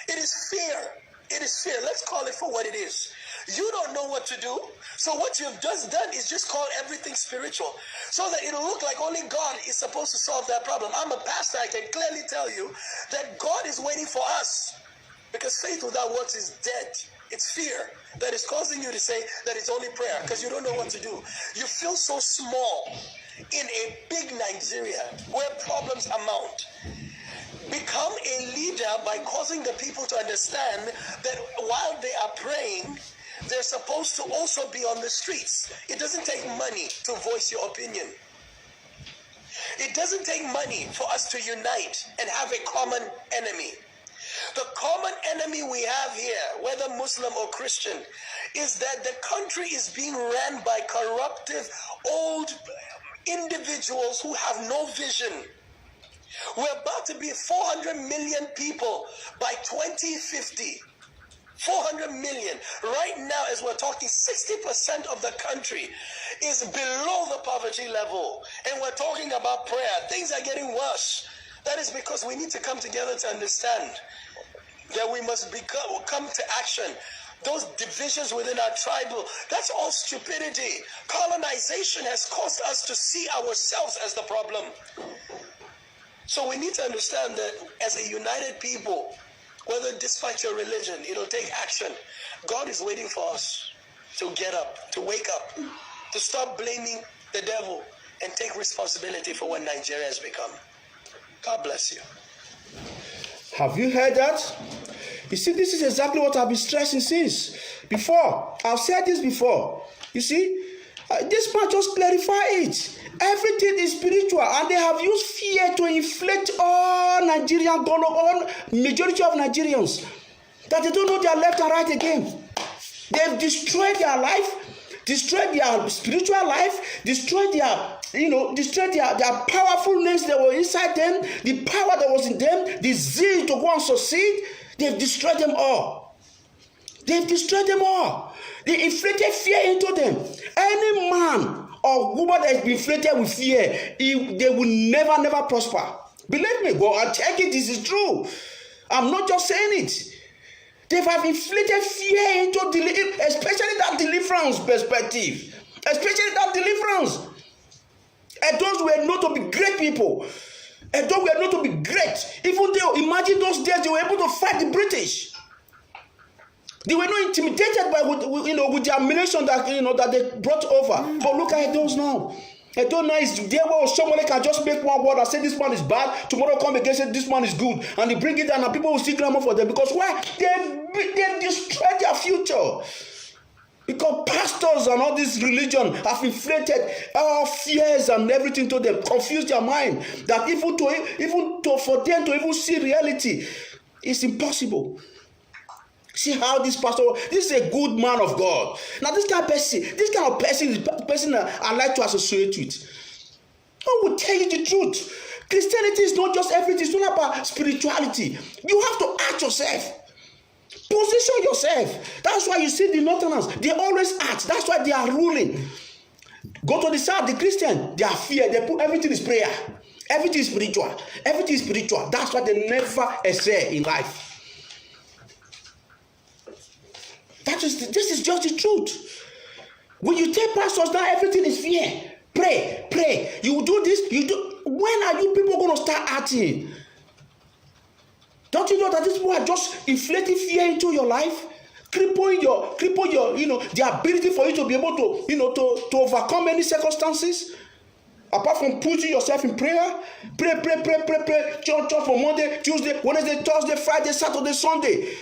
It is fear. It is fear. Let's call it for what it is. You don't know what to do. So what you've just done is just call everything spiritual, so that it'll look like only God is supposed to solve that problem. I'm a pastor. I can clearly tell you that God is waiting for us, because faith without works is dead. It's fear that is causing you to say that it's only prayer, because you don't know what to do. You feel so small in a big Nigeria where problems amount. Become a leader by causing the people to understand that while they are praying, they're supposed to also be on the streets. It doesn't take money to voice your opinion. It doesn't take money for us to unite and have a common enemy. The common enemy we have here, whether Muslim or Christian, is that the country is being ran by corruptive old individuals who have no vision. We're about to be 400 million people by 2050. 400 million. Right now, as we're talking, 60% of the country is below the poverty level. And we're talking about prayer. Things are getting worse. That is because we need to come together to understand that we must come to action. Those divisions within our tribal, that's all stupidity. Colonization has caused us to see ourselves as the problem. So we need to understand that as a united people, whether despite your religion, it'll take action. God is waiting for us to get up, to wake up, to stop blaming the devil and take responsibility for what Nigeria has become. God bless you. Have you heard that? You see, this is exactly what I've been stressing since. Before, I've said this before. You see, this man just clarified it. Everything is spiritual, and they have used fear to inflate all Nigerian, all majority of Nigerians, that they don't know their left and right again. They've destroyed their life, destroyed their spiritual life, destroyed their powerfulness that were inside them, the power that was in them, the zeal to go and succeed. They've destroyed them all. They've destroyed them all. They inflated fear into them. Any man or woman that has been inflated with fear, they will never prosper. Believe me, go and check it. This is true. I'm not just saying it. They have inflated fear into especially that deliverance perspective. Especially that deliverance. And those were not to be great people. And those were not to be great. Even though, imagine those days they were able to fight the British. They were not intimidated by with the ammunition that that they brought over. But look at those now. I don't know is there where somebody can just make one word and say this man is bad. Tomorrow come again say this man is good, and they bring it down and people will still clamor for them because why? They destroyed their future. Because pastors and all this religion have inflated our fears and everything to them, confused their mind. That for them to even see reality is impossible. See how this pastor, this is a good man of God. Now this kind of person is the person that I like to associate with. I will tell you the truth. Christianity is not just everything. It's not about spirituality. You have to act yourself. Position yourself. That's why you see the Northerners. They always act. That's why they are ruling. Go to the South, the Christian, they are fear. They put everything is prayer. Everything is spiritual. Everything is spiritual. That's why they never excel in life. This is just the truth. When you tell pastors now everything is fear, pray. You do this, you do. When are you people going to start acting? Don't you know that these people are just inflating fear into your life, crippling your, the ability for you to be able to, to overcome any circumstances? Apart from putting yourself in prayer, pray, church for Monday, Tuesday, Wednesday, Thursday, Friday, Saturday, Sunday.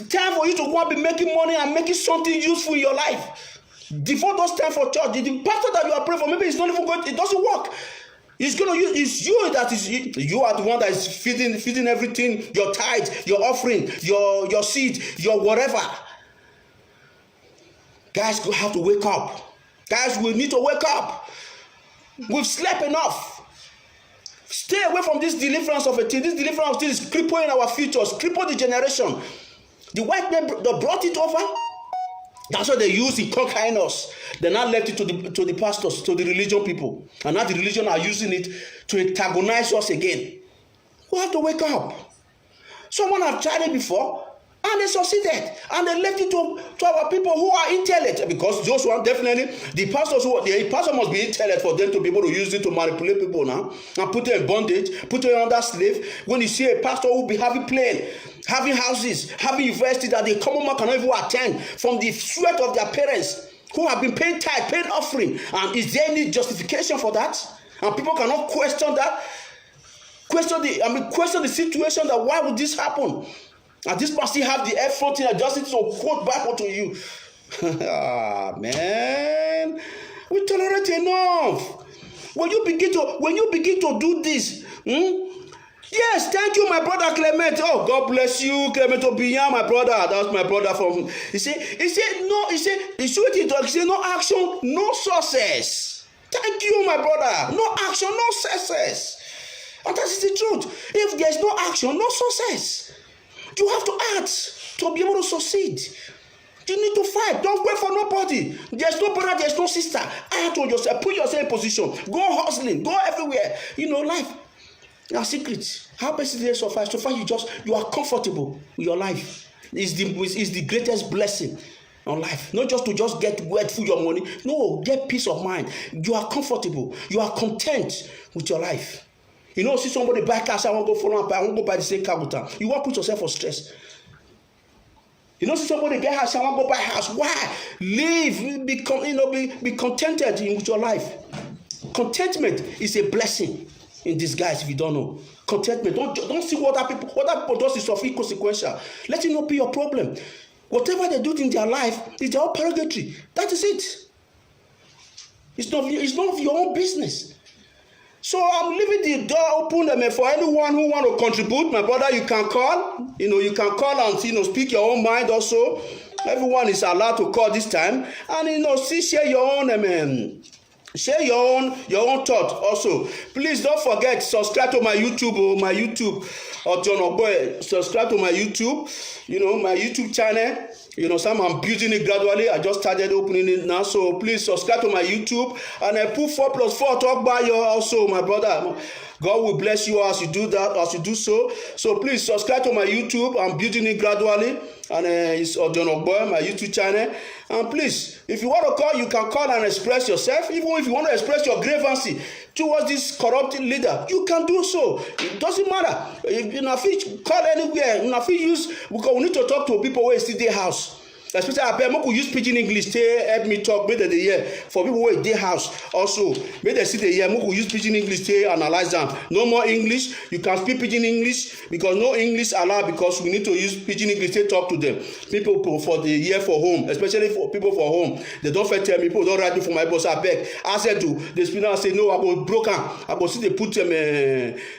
Time for you to go and be making money and making something useful in your life. Devote those time for church. The pastor that you are praying for, maybe it's not even good, it doesn't work. It's gonna use, it's you that is, you are the one that is feeding everything, your tithe, your offering, your seed, your whatever. Guys, we have to wake up. Guys, we need to wake up. We've slept enough. Stay away from this deliverance of a thing. This deliverance of a thing is crippling our futures, crippling the generation. The white men that brought it over, that's what they used in conquering us. They now left it to the pastors, to the religion people. And now the religion are using it to antagonize us again. We have to wake up. Someone have tried it before, and they succeeded. And they left it to our people who are intellect. Because those one definitely, the pastor must be intellect for them to be able to use it to manipulate people now. And put them in bondage, put them under slave. When you see a pastor who be having plane, having houses, having university that the common man cannot even attend from the sweat of their parents who have been paying tithe, paying offering. And is there any justification for that? And people cannot question that. Question the situation that why would this happen? And this person have the effort and justice to quote Bible to you. Man, we tolerate enough. When you begin to do this, yes, thank you, my brother Clement. Oh, God bless you, Clement Obiyan, my brother. That's my brother from. He said, no, he said, no action, no success. Thank you, my brother. No action, no success. And that is the truth. If there's no action, no success. You have to act to be able to succeed. You need to fight. Don't wait for nobody. There's no brother, there's no sister. Act on yourself. Put yourself in position. Go hustling. Go everywhere. Life. Our secret. How best is so far? So far, you are comfortable with your life. Is the greatest blessing on life. Not just to get wet for your money. No, get peace of mind. You are comfortable. You are content with your life. See somebody buy car, I want to go follow up, I want to go buy the same car with them. You won't put yourself for stress. See somebody get house, I want to go buy house. Why? Live, be contented with your life. Contentment is a blessing in disguise if you don't know. Contentment. Don't see what other people do is of inconsequential. Let it not be your problem. Whatever they do in their life is their own prerogative. That is it. It's not of your own business. So I'm leaving the door open for anyone who want to contribute. My brother, you can call. You can call and speak your own mind also. Everyone is allowed to call this time. And share your own share your own thought also. Please don't forget, subscribe to my YouTube or John Ogboe. Subscribe to my YouTube, my YouTube channel. I'm building it gradually. I just started opening it now. So please subscribe to my YouTube. And I put 4+4 talk by you also, my brother. God will bless you as you do that, as you do so. So please subscribe to my YouTube. I'm building it gradually. And it's John Ogboe, my YouTube channel. And please, if you want to call, you can call and express yourself. Even if you want to express your grievances towards this corrupt leader, you can do so. It doesn't matter. If you call anywhere, if you use, because we need to talk to people who is in their house. Especially I could use pidgin English to help me talk better the year for people who are in their house also. Make they see the year, could use pidgin English to analyze them. No more English. You can speak pidgin English because no English allowed because we need to use pidgin English to talk to them. People for the year for home, especially for people for home. They don't tell me people don't write me for my boss. I beg. I said to the speaker, say no, I go broken. I go see they put them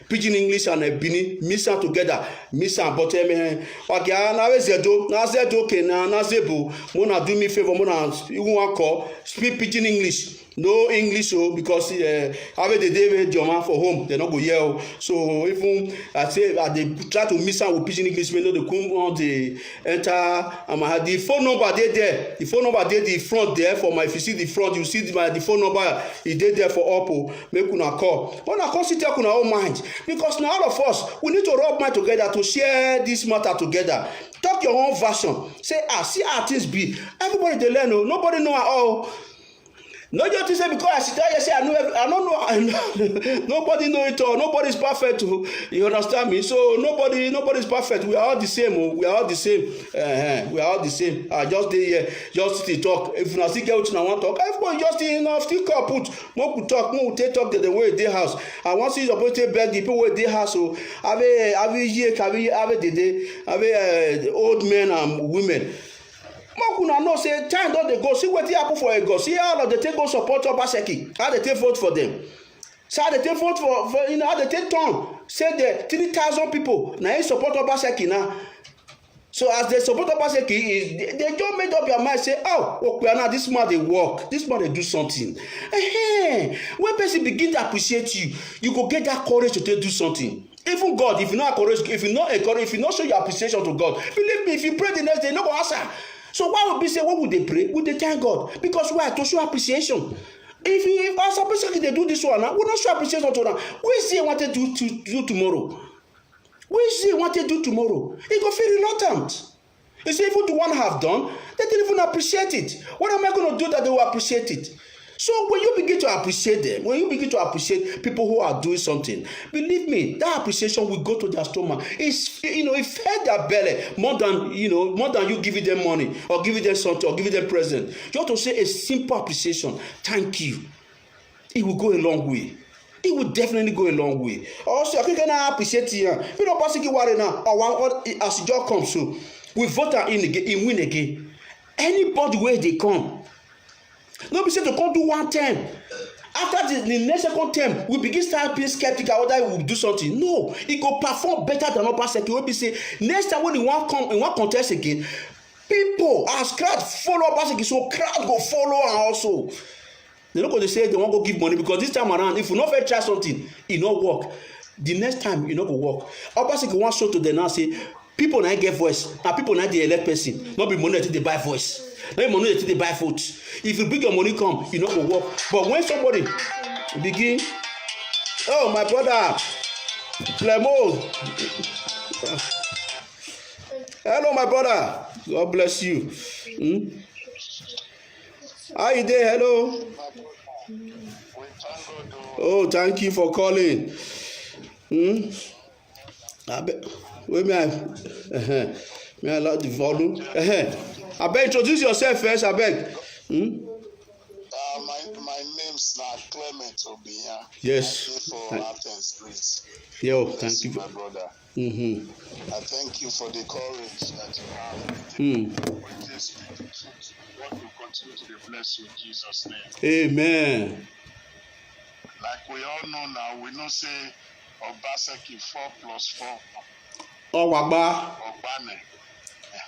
pidgin English and Bini mix them together. Mix them, but okay, now is it okay now Mona do me favor, Mona you want call speak pidgin English. No English because have the day your man for home, they not go yell. So even I say they try to miss out with pidgin English, they come on the enter the phone number there. The phone number there, the front there for my if you see the front, you see the phone number is there for Oppo. Make una call. When I consider kuna own mind. Because now all of us we need to rub mind together to share this matter together. Talk your own version. Say see how things be. Everybody they learn, nobody know at all. No just say because I sit down here say I don't know nobody know it all. Nobody's perfect. You understand me? So nobody's perfect. We are all the same. We are all the same. We are all the same. I just dey here just still talk. If una still get wetin I want talk, everybody just still call put. Make we talk. Make we take talk the way dey house. I want see suppose take beg the people wey dey house. So have old men and women. Make una know say time don dey go. See wetin happen for Ego. See how they take go support Obaseki. How they take vote for them. So how they take vote for how they take turn. Say the 3,000 people na support Obaseki now. So as they support Obaseki, they just made up their mind say, oh, okay, now this man dey work. This man dey do something. When person begin to appreciate you, you go get that courage to do something. Even God, if you not encourage, if you not show your appreciation to God, believe me, if you pray the next day, no go answer. So why would we say, what would they pray? Would they thank God? Because why? To show appreciation. If as a person they do this one, we not show appreciation to them. We see what they do to do tomorrow. We see what they do tomorrow. He go feel reluctant. You see, even the one have done, they didn't even appreciate it. What am I going to do that they will appreciate it? So when you begin to appreciate them, when you begin to appreciate people who are doing something, believe me, that appreciation will go to their stomach. It's it fed their belly more than you giving them money or giving them something or giving them present. You have to say a simple appreciation. Thank you. It will go a long way. It will definitely go a long way. Also, I can appreciate you. You know, passing worry now. Or as the job comes, so we vote in again, in win again. Anybody where they come. No be say to come do one term. After the next second term, we begin start being skeptical whether he will do something. No, he go perform better than Obaseki. We be say next time when he want come in one contest again, people as crowd follow Obaseki, so crowd go follow am also. They no go dey say they wan go give money because this time around, if you no fit try something, e no work. The next time e no go work. Obaseki wan show to them now say people na get voice, and people na dey elect person. No be money that dey buy voice. No money that they buy food. If you bring your money come, you know go work. But when somebody begin, oh my brother, Clemo, hello my brother, God bless you. How you there? Hello. Oh, thank you for calling. Wait may I allow the volume? I beg, introduce yourself first, I beg. My name's not Clement Obiya. Yes. For Athens, Greece. Yo, thank you. My brother. I thank you for the courage that you have. With this speaking truth, God will continue to bless you in Jesus' name. Amen. Like we all know now, we know say Obaseki 4 plus 4. Oh, Wagba. Obane.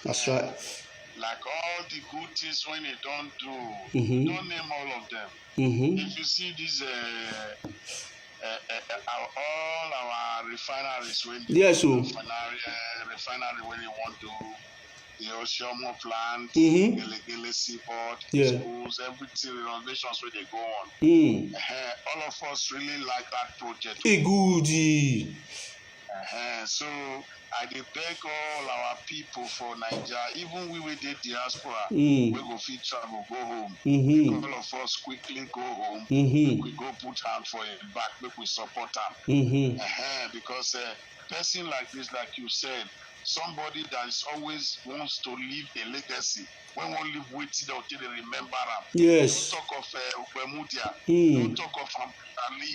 That's right. Like all the good things when they don't do, don't name all of them. If you see these, all our refineries when refinery when they want to, the Oshomo plant, Gele Seaport, schools, everything, renovations where they go on. All of us really like that project. Good. So I dey beg all our people for Nigeria, even we with the diaspora, we go fit travel, go home. All of us quickly go home. We go put hand for it back, make we support them. Because person like this, like you said, somebody that is always wants to leave a legacy. When we live with it until they remember them. Yes. Don't talk of Ubemudia. Don't talk of Ali.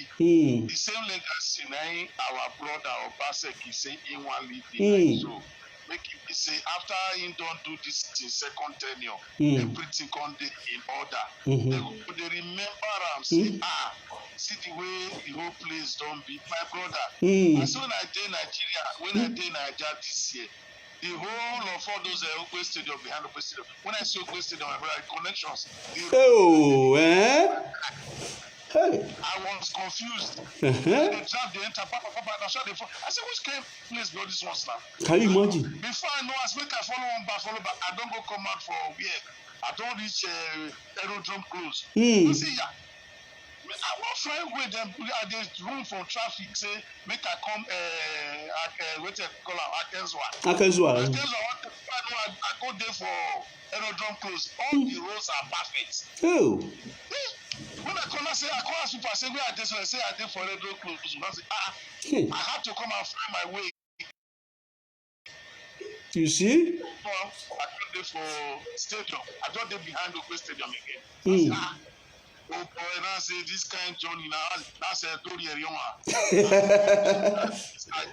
The same legacy now our brother Obaseki say he want leave. So make him say after he don't do this in second tenure, everything come in order. They remember him say see the way the whole place don't be my brother. And so when I did Nigeria this year, the whole of all those Okwe Stadium behind Okwe Stadium. When I see Okwe Stadium, my brother, connections. Hey. I was confused. They drive, they enter, I said, which place go this one now? Can you imagine? Before I know, I make I follow back. I don't go come out for where. I don't reach aerodrome close. I say, yeah. I want find where them there's room for traffic. Say make I come. What they call it, Akenzwa. I go there for aerodrome close. All the roads are perfect. Oh. I come say, I come ask people, I say, where are they? So I say, I did for Red Road close. I say, I had to come and find my way. You see? I don't dey for stadium. I don't dey behind the stadium again. I say, oh boy, now say this kind of journey now, that's a story.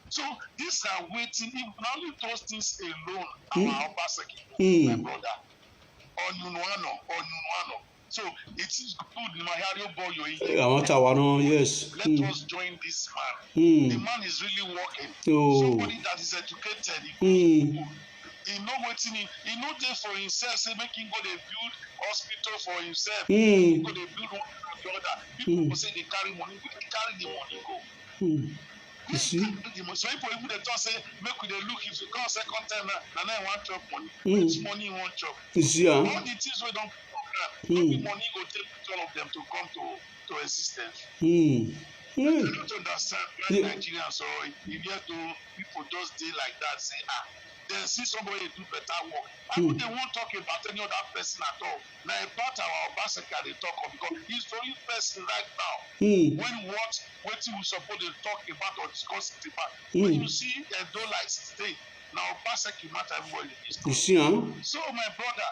So these are waiting. If only those things alone, our Obaseki, my brother, Onunuano. So it is good, Mahario Boyo. I want to yes. Let us join this man. The man is really working. Somebody that is educated. He know waiting. He know there for himself. Say make him go dey build hospital for himself. He go dey build one or the other. People say they carry money, they carry the money go. You see? So people even they talk say make we dey look if you come second time now I want chop money. Which money you want chop? You see, all the things we don't program, money go take all of them to come to existence. I don't understand why Nigerians or India do people just dey like that say then see somebody do better work. I know they won't talk about any other person at all. Now about our Obaseki they talk of because he's the only person right now when what we suppose to talk about or discuss it about. When you see Edo like today, now Obaseki matter everybody is. You see, So my brother,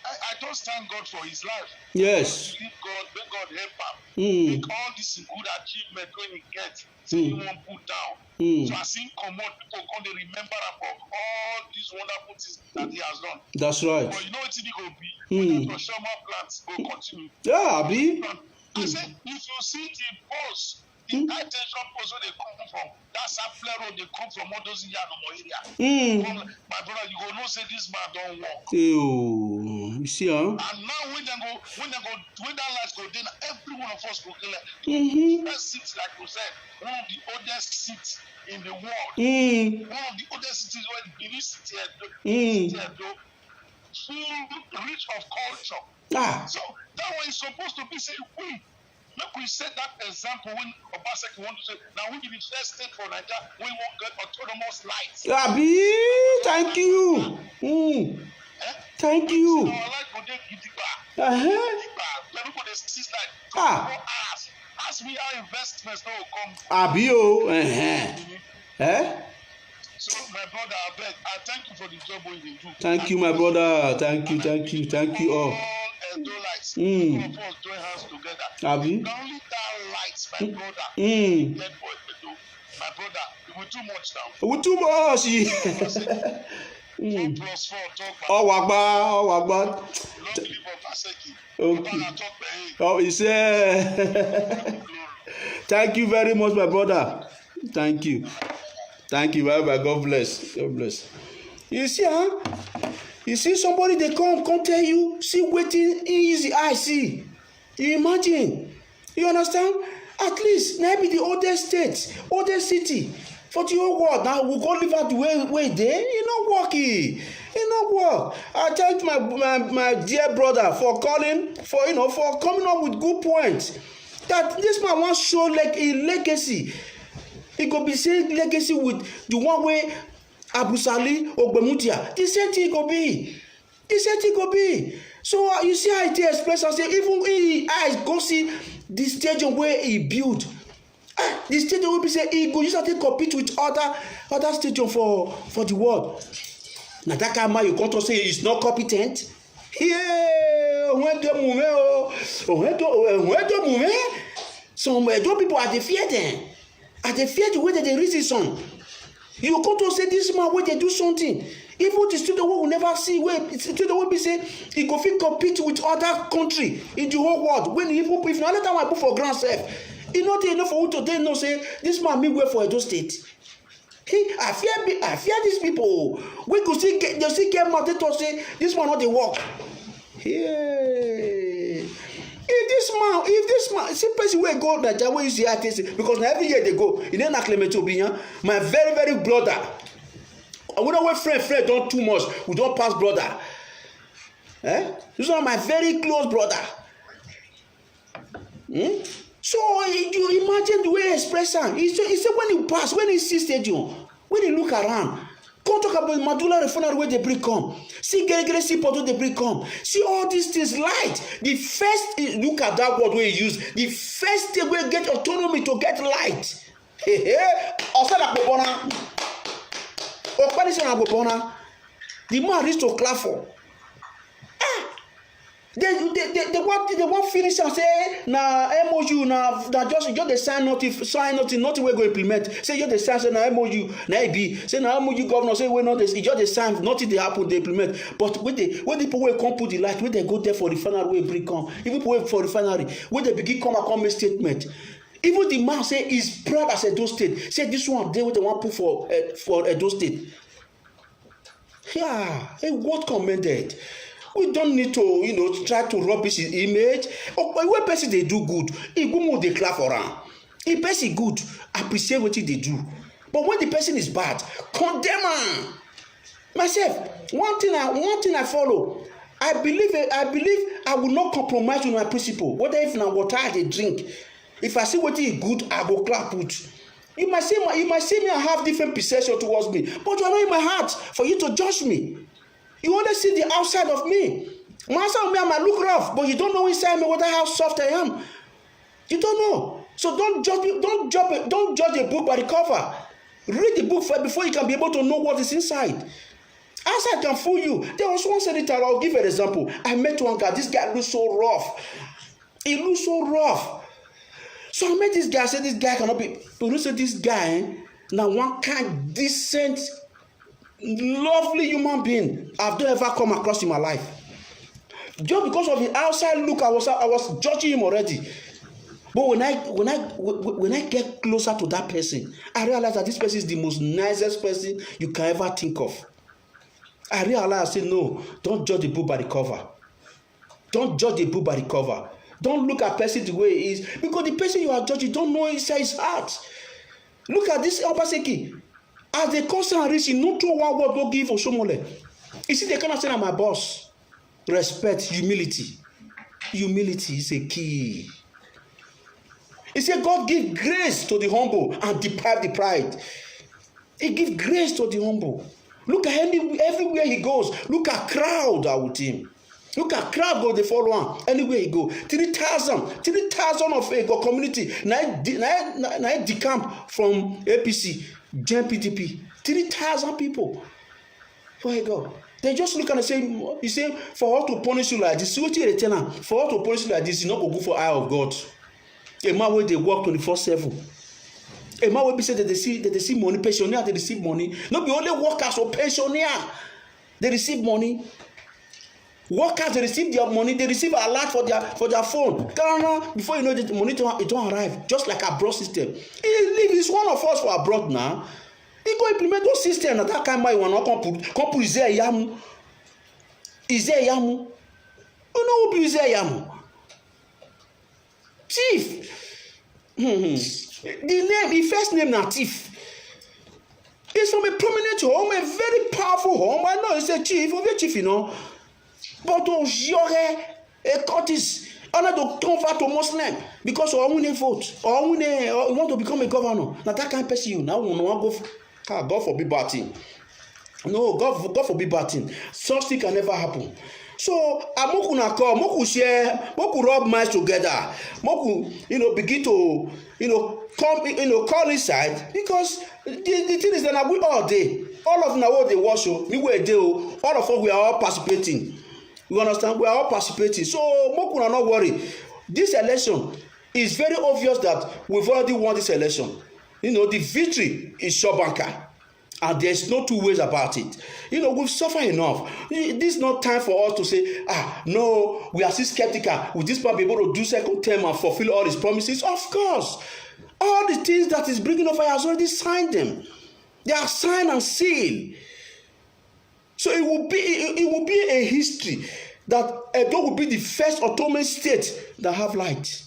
I just thank God for his life. Yes. May God help him. Make all this good achievement when he gets, say he won't put down. So I see come on, people come to remember about all these wonderful things that he has done. That's right. But you know what he go be? When the Shoma plants go continue. Yeah, Abi. I say, if you see the post, the high tension post where they come from, that's a flare road they come from all those area. My brother, you go know say this man don't walk. You see, And now when that light go down, every one of us go clear. First seat, like you said, one of the oldest seats in the world. One of the oldest cities where the Benin city full rich of culture. So that one is supposed to be say make we set that example when Obaseki want to say now we be the first state for Nigeria we won't get autonomous lights. Abi, thank you. Thank you. Our light go dey gidigba. People dey see light. As we are investments no come. Abi So my brother, I beg, I thank you for the job you do. Thank you, my brother. Thank you all. Edo lights. All of us join hands together. Abi. Not only that lights, my brother. Dead boy, my brother, it will too much now. With too much. 4 plus 4 talk. Wagba. Long live Obaseki. Okay. He said. Thank you very much, my brother. Thank you. Bye bye. God bless. You see, You see somebody they come tell you, see waiting easy. I see. You imagine. You understand? At least now be the oldest state, oldest city for the whole world. Now we go live out the way there. You not working. You not work. I thank my dear brother for calling, for coming up with good points. That this man wants to show like a legacy. It could be saying legacy with the one way Abu Sali or Ogbemudia. The same thing could be. So you see how it express and say even I go see the stadium where he built. The stadium will be say he go use to compete with other stadium for the world. Now that kind of man you come to say he's not competent. Some Edo people are they fear them. Are they fear the way that they reason some. You come to say this man where they do something. Even the student will never see where the student will be say he go fit compete with other country in the whole world. When even if another time I put for grand self, e no dey enough for who to dey know say this man me well for Edo State. I fear these people. We could see they still get mad to say this man not dey work. If this man, see person wey go Naija wey you see artist because na every year they go. E dey na Clement Obiyan, my very very brother. I wonder when friend don too much, we don pass brother. This one my very close brother. So you imagine the way he express am. He say when he pass, when he see stadium, when he look around, Come talk about Madula refinery where they bring come. See Gelegele seaport where they bring come. See all these things light. The first, look at that word where you use. The first thing we get autonomy to get light. Osana Bobona. Okpanisana Bobona. The man reached to clap for. They want finish and say na MOU na just they sign nothing we go implement. Say just they sign say na MOU na be say na MOU governor say we not just they sign nothing they happen they implement. But when the people will come put the light when they go there for the refinery we bring come even people for refinery when they begin come and come make statement. Even the man say he's proud as Edo State. Say this one they want put for Edo State. Yeah, hey, what commended. We don't need to, try to rubbish his image. When person they do good, he go more declare for him. If person good, appreciate what they do. But when the person is bad, condemn him. Myself, one thing I follow. I believe I will not compromise with my principle. Whether if na water I dey drink, if I see what is good, I go clap it. You might see me and have different perception towards me, but you are not in my heart for you to judge me. You only see the outside of me. My outside of me, I might look rough, but you don't know inside me how soft I am. You don't know. So don't judge a book by the cover. Read the book first before you can be able to know what is inside. Outside can fool you. There was one senator, I'll give an example. I met one guy. This guy looks so rough. He looks so rough. So I met this guy. I said, this guy cannot be. But you say this guy, now one kind, decent, lovely human being I've never come across in my life. Just because of the outside look, I was judging him already. But when I get closer to that person, I realize that this person is the most nicest person you can ever think of. I realize, I say, no, don't judge the book by the cover. Don't judge the book by the cover. Don't look at person the way he is, because the person you are judging don't know inside his heart. Look at this Obaseki. As they constant reach, no throw one word go give Osomole. You see, they cannot say I'm my boss. Respect, humility. Humility is a key. He said God give grace to the humble and deprive the pride. He give grace to the humble. Look at everywhere he goes. Look at crowd out with him. Look at crowd go, they follow him. Anywhere he go. 3,000 of a community. Now decamp from APC. Join PDP. 3,000 people. Where you go? They just look and say, you say, for us to punish you like this, for us to punish you like this, you not go for eye of God. A man where they work 24/7. A man will be said that they see money, pensioner, they receive money. Not be only workers or pensioner. They receive money. Workers, they receive their money, they receive a lot for their phone. Before you know the money it don't arrive. Just like a abroad system. He's one of us for abroad now. He go implement those systems that kind of one come put Isaiah Yamu. Isaiah Yamu. You know who be Isaiah Yamu? Chief. The name, the first name na Chief. He's from a prominent home, a very powerful home. I know he's a chief, chief, you know. But j'aurais a Curtis honor to convert to Muslim because or win a vote or want to become a governor. Now that can't person you. Now we want to go. God forbid bad thing. No, God forbid bad thing. Such thing can never happen. So Moku na call, Moku share, Moku rub minds together. Moku, begin to, come, call inside because the thing is that we all day. All of now what they watch, me were there. All of us we are all participating. You understand? We are all participating. So Moku are not worry. This election is very obvious that we've already won this election. The victory is sure banker. And there's no two ways about it. We've suffered enough. This is not time for us to say, no, we are still skeptical. Will this man be able to do second term and fulfill all his promises? Of course. All the things that is bringing over has already signed them. They are signed and sealed. So it will be a history that Edo will be the first Ottoman state that have light.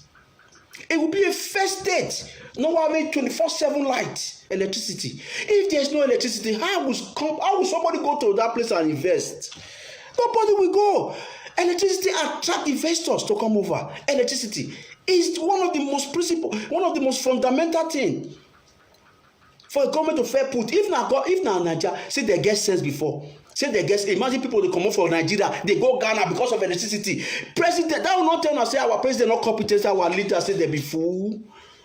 It will be a first state. No one made 24/7 light, electricity. If there's no electricity, how will somebody go to that place and invest? Nobody will go. Electricity attracts investors to come over. Electricity is one of the most fundamental things. For a government to fair put, if na Nigeria, say they get sense before. Say they get, imagine people they come up from Nigeria, they go Ghana because of electricity. President, that will not tell us say our president not competent, our leader say they be fool.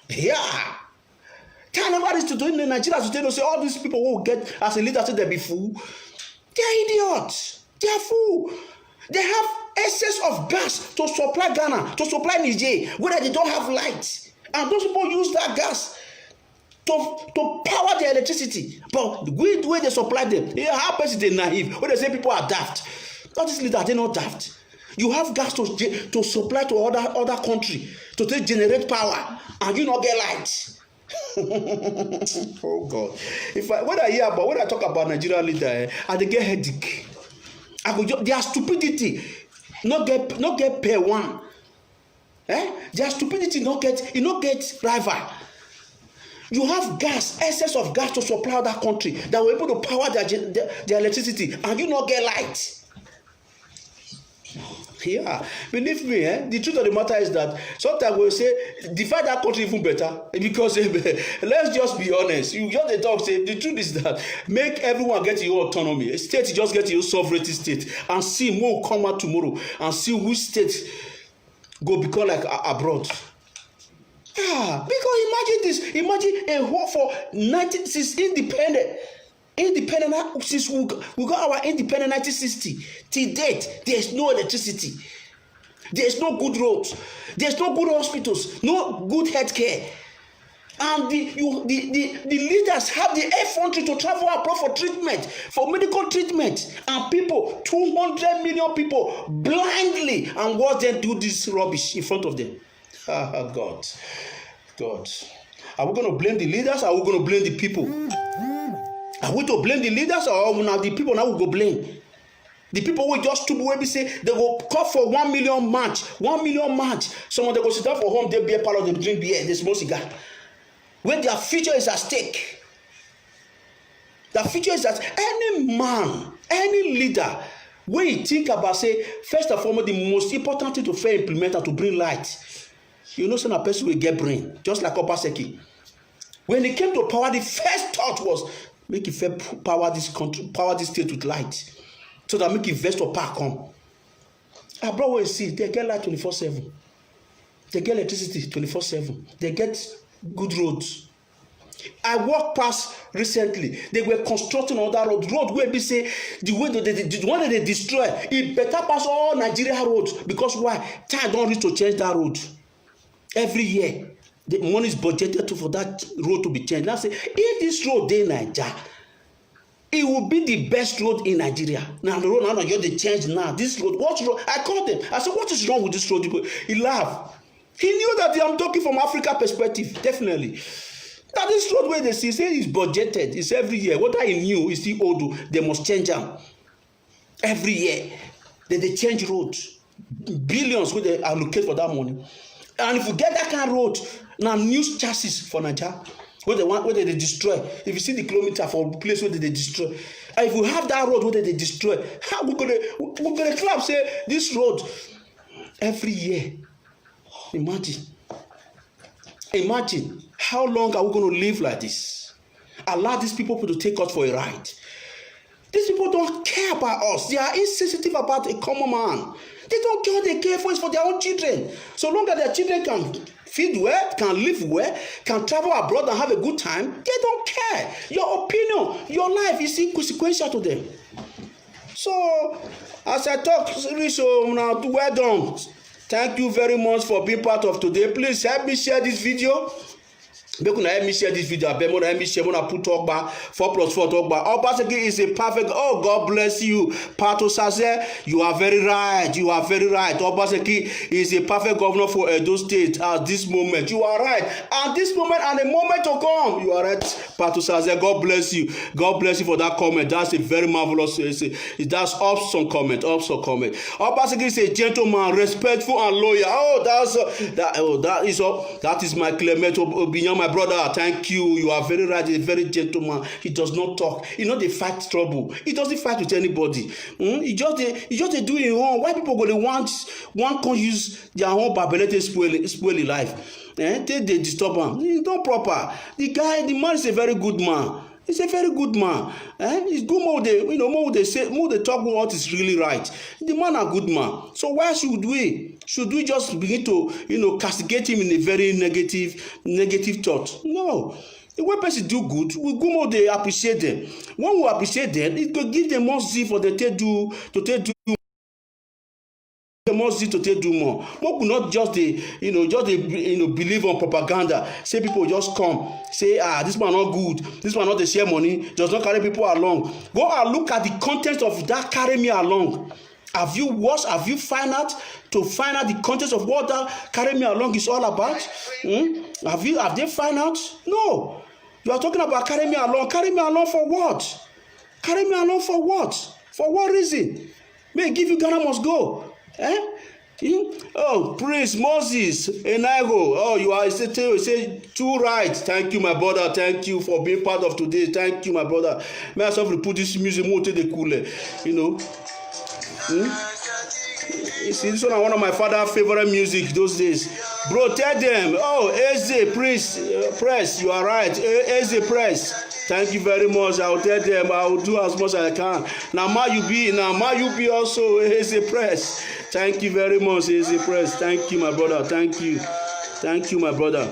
Yeah. Tell nobody to do in Nigeria to tell us say all these people who get as a leader say they be fool. They are idiots. They are fool. They have excess of gas to supply Ghana, to supply Niger, where they don't have light. And those people use that gas to power their electricity. But the way they supply them, how person they naive? When they say people are daft, not this leader, they not daft. You have gas to supply to other country to generate power, and you not get light. Oh God! When I talk about Nigerian leader, I dey get headache. Their stupidity not get pair one. Their stupidity not get rival. You have gas, excess of gas to supply other country that were able to power their electricity, and you not get light. Yeah, believe me, the truth of the matter is that sometimes we'll say divide that country even better, because let's just be honest. You just talk say the truth is that make everyone get your autonomy. A state just get your sovereignty state, and see who will come out tomorrow and see which state go become like abroad. Yeah, because imagine a whole for 96 independent since we got our independent 1960 till date. There is no electricity, there is no good roads, there is no good hospitals, no good health care, and the leaders have the effrontery to travel abroad for treatment, for medical treatment, and people 200 million people blindly, and watch them do this rubbish in front of them. God, are we going to blame the leaders, or are we going to blame the people? Are we to blame the leaders, or now the people now will go blame? The people will just stoop away and say they will call for 1 million march. 1 million march. Someone they go sit down for home, they beer parlor, they drink beer, they smoke cigar. When their future is at stake. Their future is at any man, any leader, when you think about say, first and foremost, the most important thing to fair implement and to bring light. You know, some a person will get brain, just like Obaseki. When it came to power, the first thought was make it fair power this country, power this state with light, so that make investor park come. Abroad we see they get light 24/7, they get electricity 24/7, they get good roads. I walked past recently, they were constructing on that road where we say the one that they destroy, it better pass all Nigeria roads, because why? Time don't reach to change that road. Every year the money is budgeted for that road to be changed. Now say if this road dey Naija, it will be the best road in Nigeria. Now the road now you dey change now. This road, what road? I called them. I said, what is wrong with this road? He laughed. He knew that I'm talking from Africa perspective, definitely. That this road where they see say is budgeted, it's every year. What I knew is the old, they must change them every year. They change roads, billions where they allocate for that money. And if you get that kind of road, now new chassis for Nigeria, where they destroy. If you see the kilometer for the place where they destroy, and if we have that road where they destroy, how we gonna clap say this road every year? Imagine how long are we going to live like this? Allow these people to take us for a ride. These people don't care about us. They are insensitive about a common man. They don't care. They care for their own children. So long as their children can feed well, can live well, can travel abroad and have a good time, they don't care. Your opinion, your life is inconsequential to them. So, as I talk, so now, well done. Thank you very much for being part of today. Please help me share this video. Make una help me share this video. Abeg una help me share. Una put talk back 4+4 talk back. Obaseki is a perfect. Oh, God bless you, Pato Saze. You are very right. You are very right. Obaseki is a perfect governor for Edo State at this moment. You are right. At this moment and a moment to come. You are right, Pato Saze. God bless you. God bless you for that comment. That's a very marvelous. That's awesome comment. Awesome comment. Obaseki is a gentleman, respectful and loyal. Oh, that is my Clement Obinyama. my brother. Thank you. You are very right. A very gentleman. He does not talk. He not dey fight trouble. He doesn't fight with anybody. He just dey do him own. Why people go dey want can use their own babelete spoil life? They disturb am. It's not proper. The man is a very good man. He's a very good man. It's good more they say, more they talk what is really right. The man a good man. So why should we just begin to castigate him in a very negative thought? No. When person do good, we go more they appreciate them. When we appreciate them, it will give them more zeal for the to do more. More could not just believe on propaganda. Say people just come, say this man not good, this man not dey share money, does not carry people along. Go and look at the content of that carry me along. Have you watched? Have you find out the content of what that carry me along is all about? Have they find out? No. You are talking about carry me along. Carry me along for what? Carry me along for what? For what reason? May give you Ghana must go. Oh, Prince Moses Enaigo. Oh, you are say too right. Thank you, my brother. Thank you for being part of today. Thank you, my brother. May I self put this music more to the cooler. You see, this one of my father's favorite music those days. Bro, tell them. Oh, Eze Press, you are right. Eze Press. Thank you very much. I will tell them. I will do as much as I can. Now, you be also Eze Press. Thank you very much, Eze Press. Thank you, my brother. Thank you. Thank you, my brother.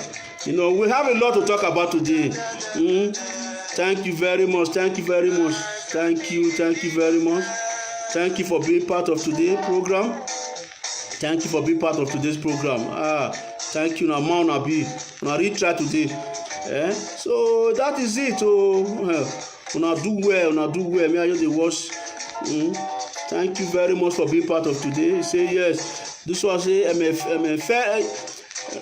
We have a lot to talk about today. Thank you very much. Thank you very much. Thank you. Thank you very much. Thank you for being part of today's program. Thank you for being part of today's program. Thank you. Now, really try today. So that is it. Una do well. May I just watch. Thank you very much for being part of today. He say yes. This was MFA.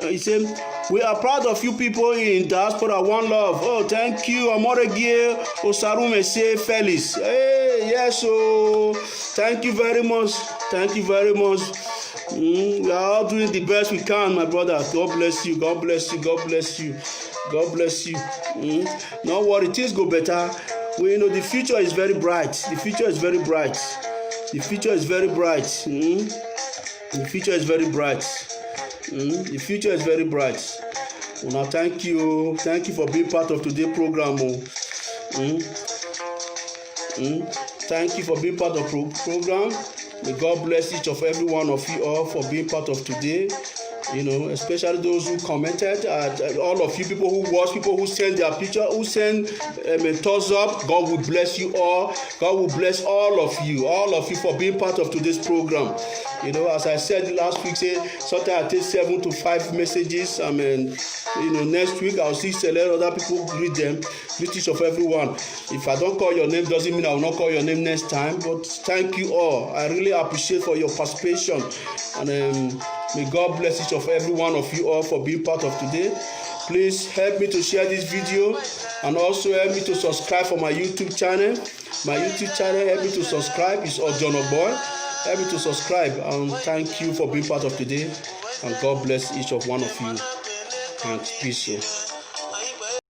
He said we are proud of you people in diaspora. One love. Oh, thank you. Amoregie Osarume say Felix. Hey, yes. So thank you very much. Thank you very much. We are all doing the best we can, my brother. God bless you. God bless you. God bless you. God bless you. No worry, things go better. The future is very bright. The future is very bright. The future is very bright. The future is very bright. The future is very bright. Now, thank you. Thank you for being part of today's program. Thank you for being part of the program. May God bless each of every one of you all for being part of today. Especially those who commented, all of you people who watch, people who send their picture, who send a thumbs up. God will bless you all. God will bless all of you for being part of today's program. As I said last week, sometimes I take 7 to 5 messages. Next week I'll see select other people greet them, greet each of everyone. If I don't call your name, doesn't mean I will not call your name next time. But thank you all. I really appreciate for your participation, and may God bless each of every one of you all for being part of today. Please help me to share this video, and also help me to subscribe for my YouTube channel. My YouTube channel, help me to subscribe. It's Ojono Boy. Help me to subscribe, and thank you for being part of today. And God bless each of one of you. And peace.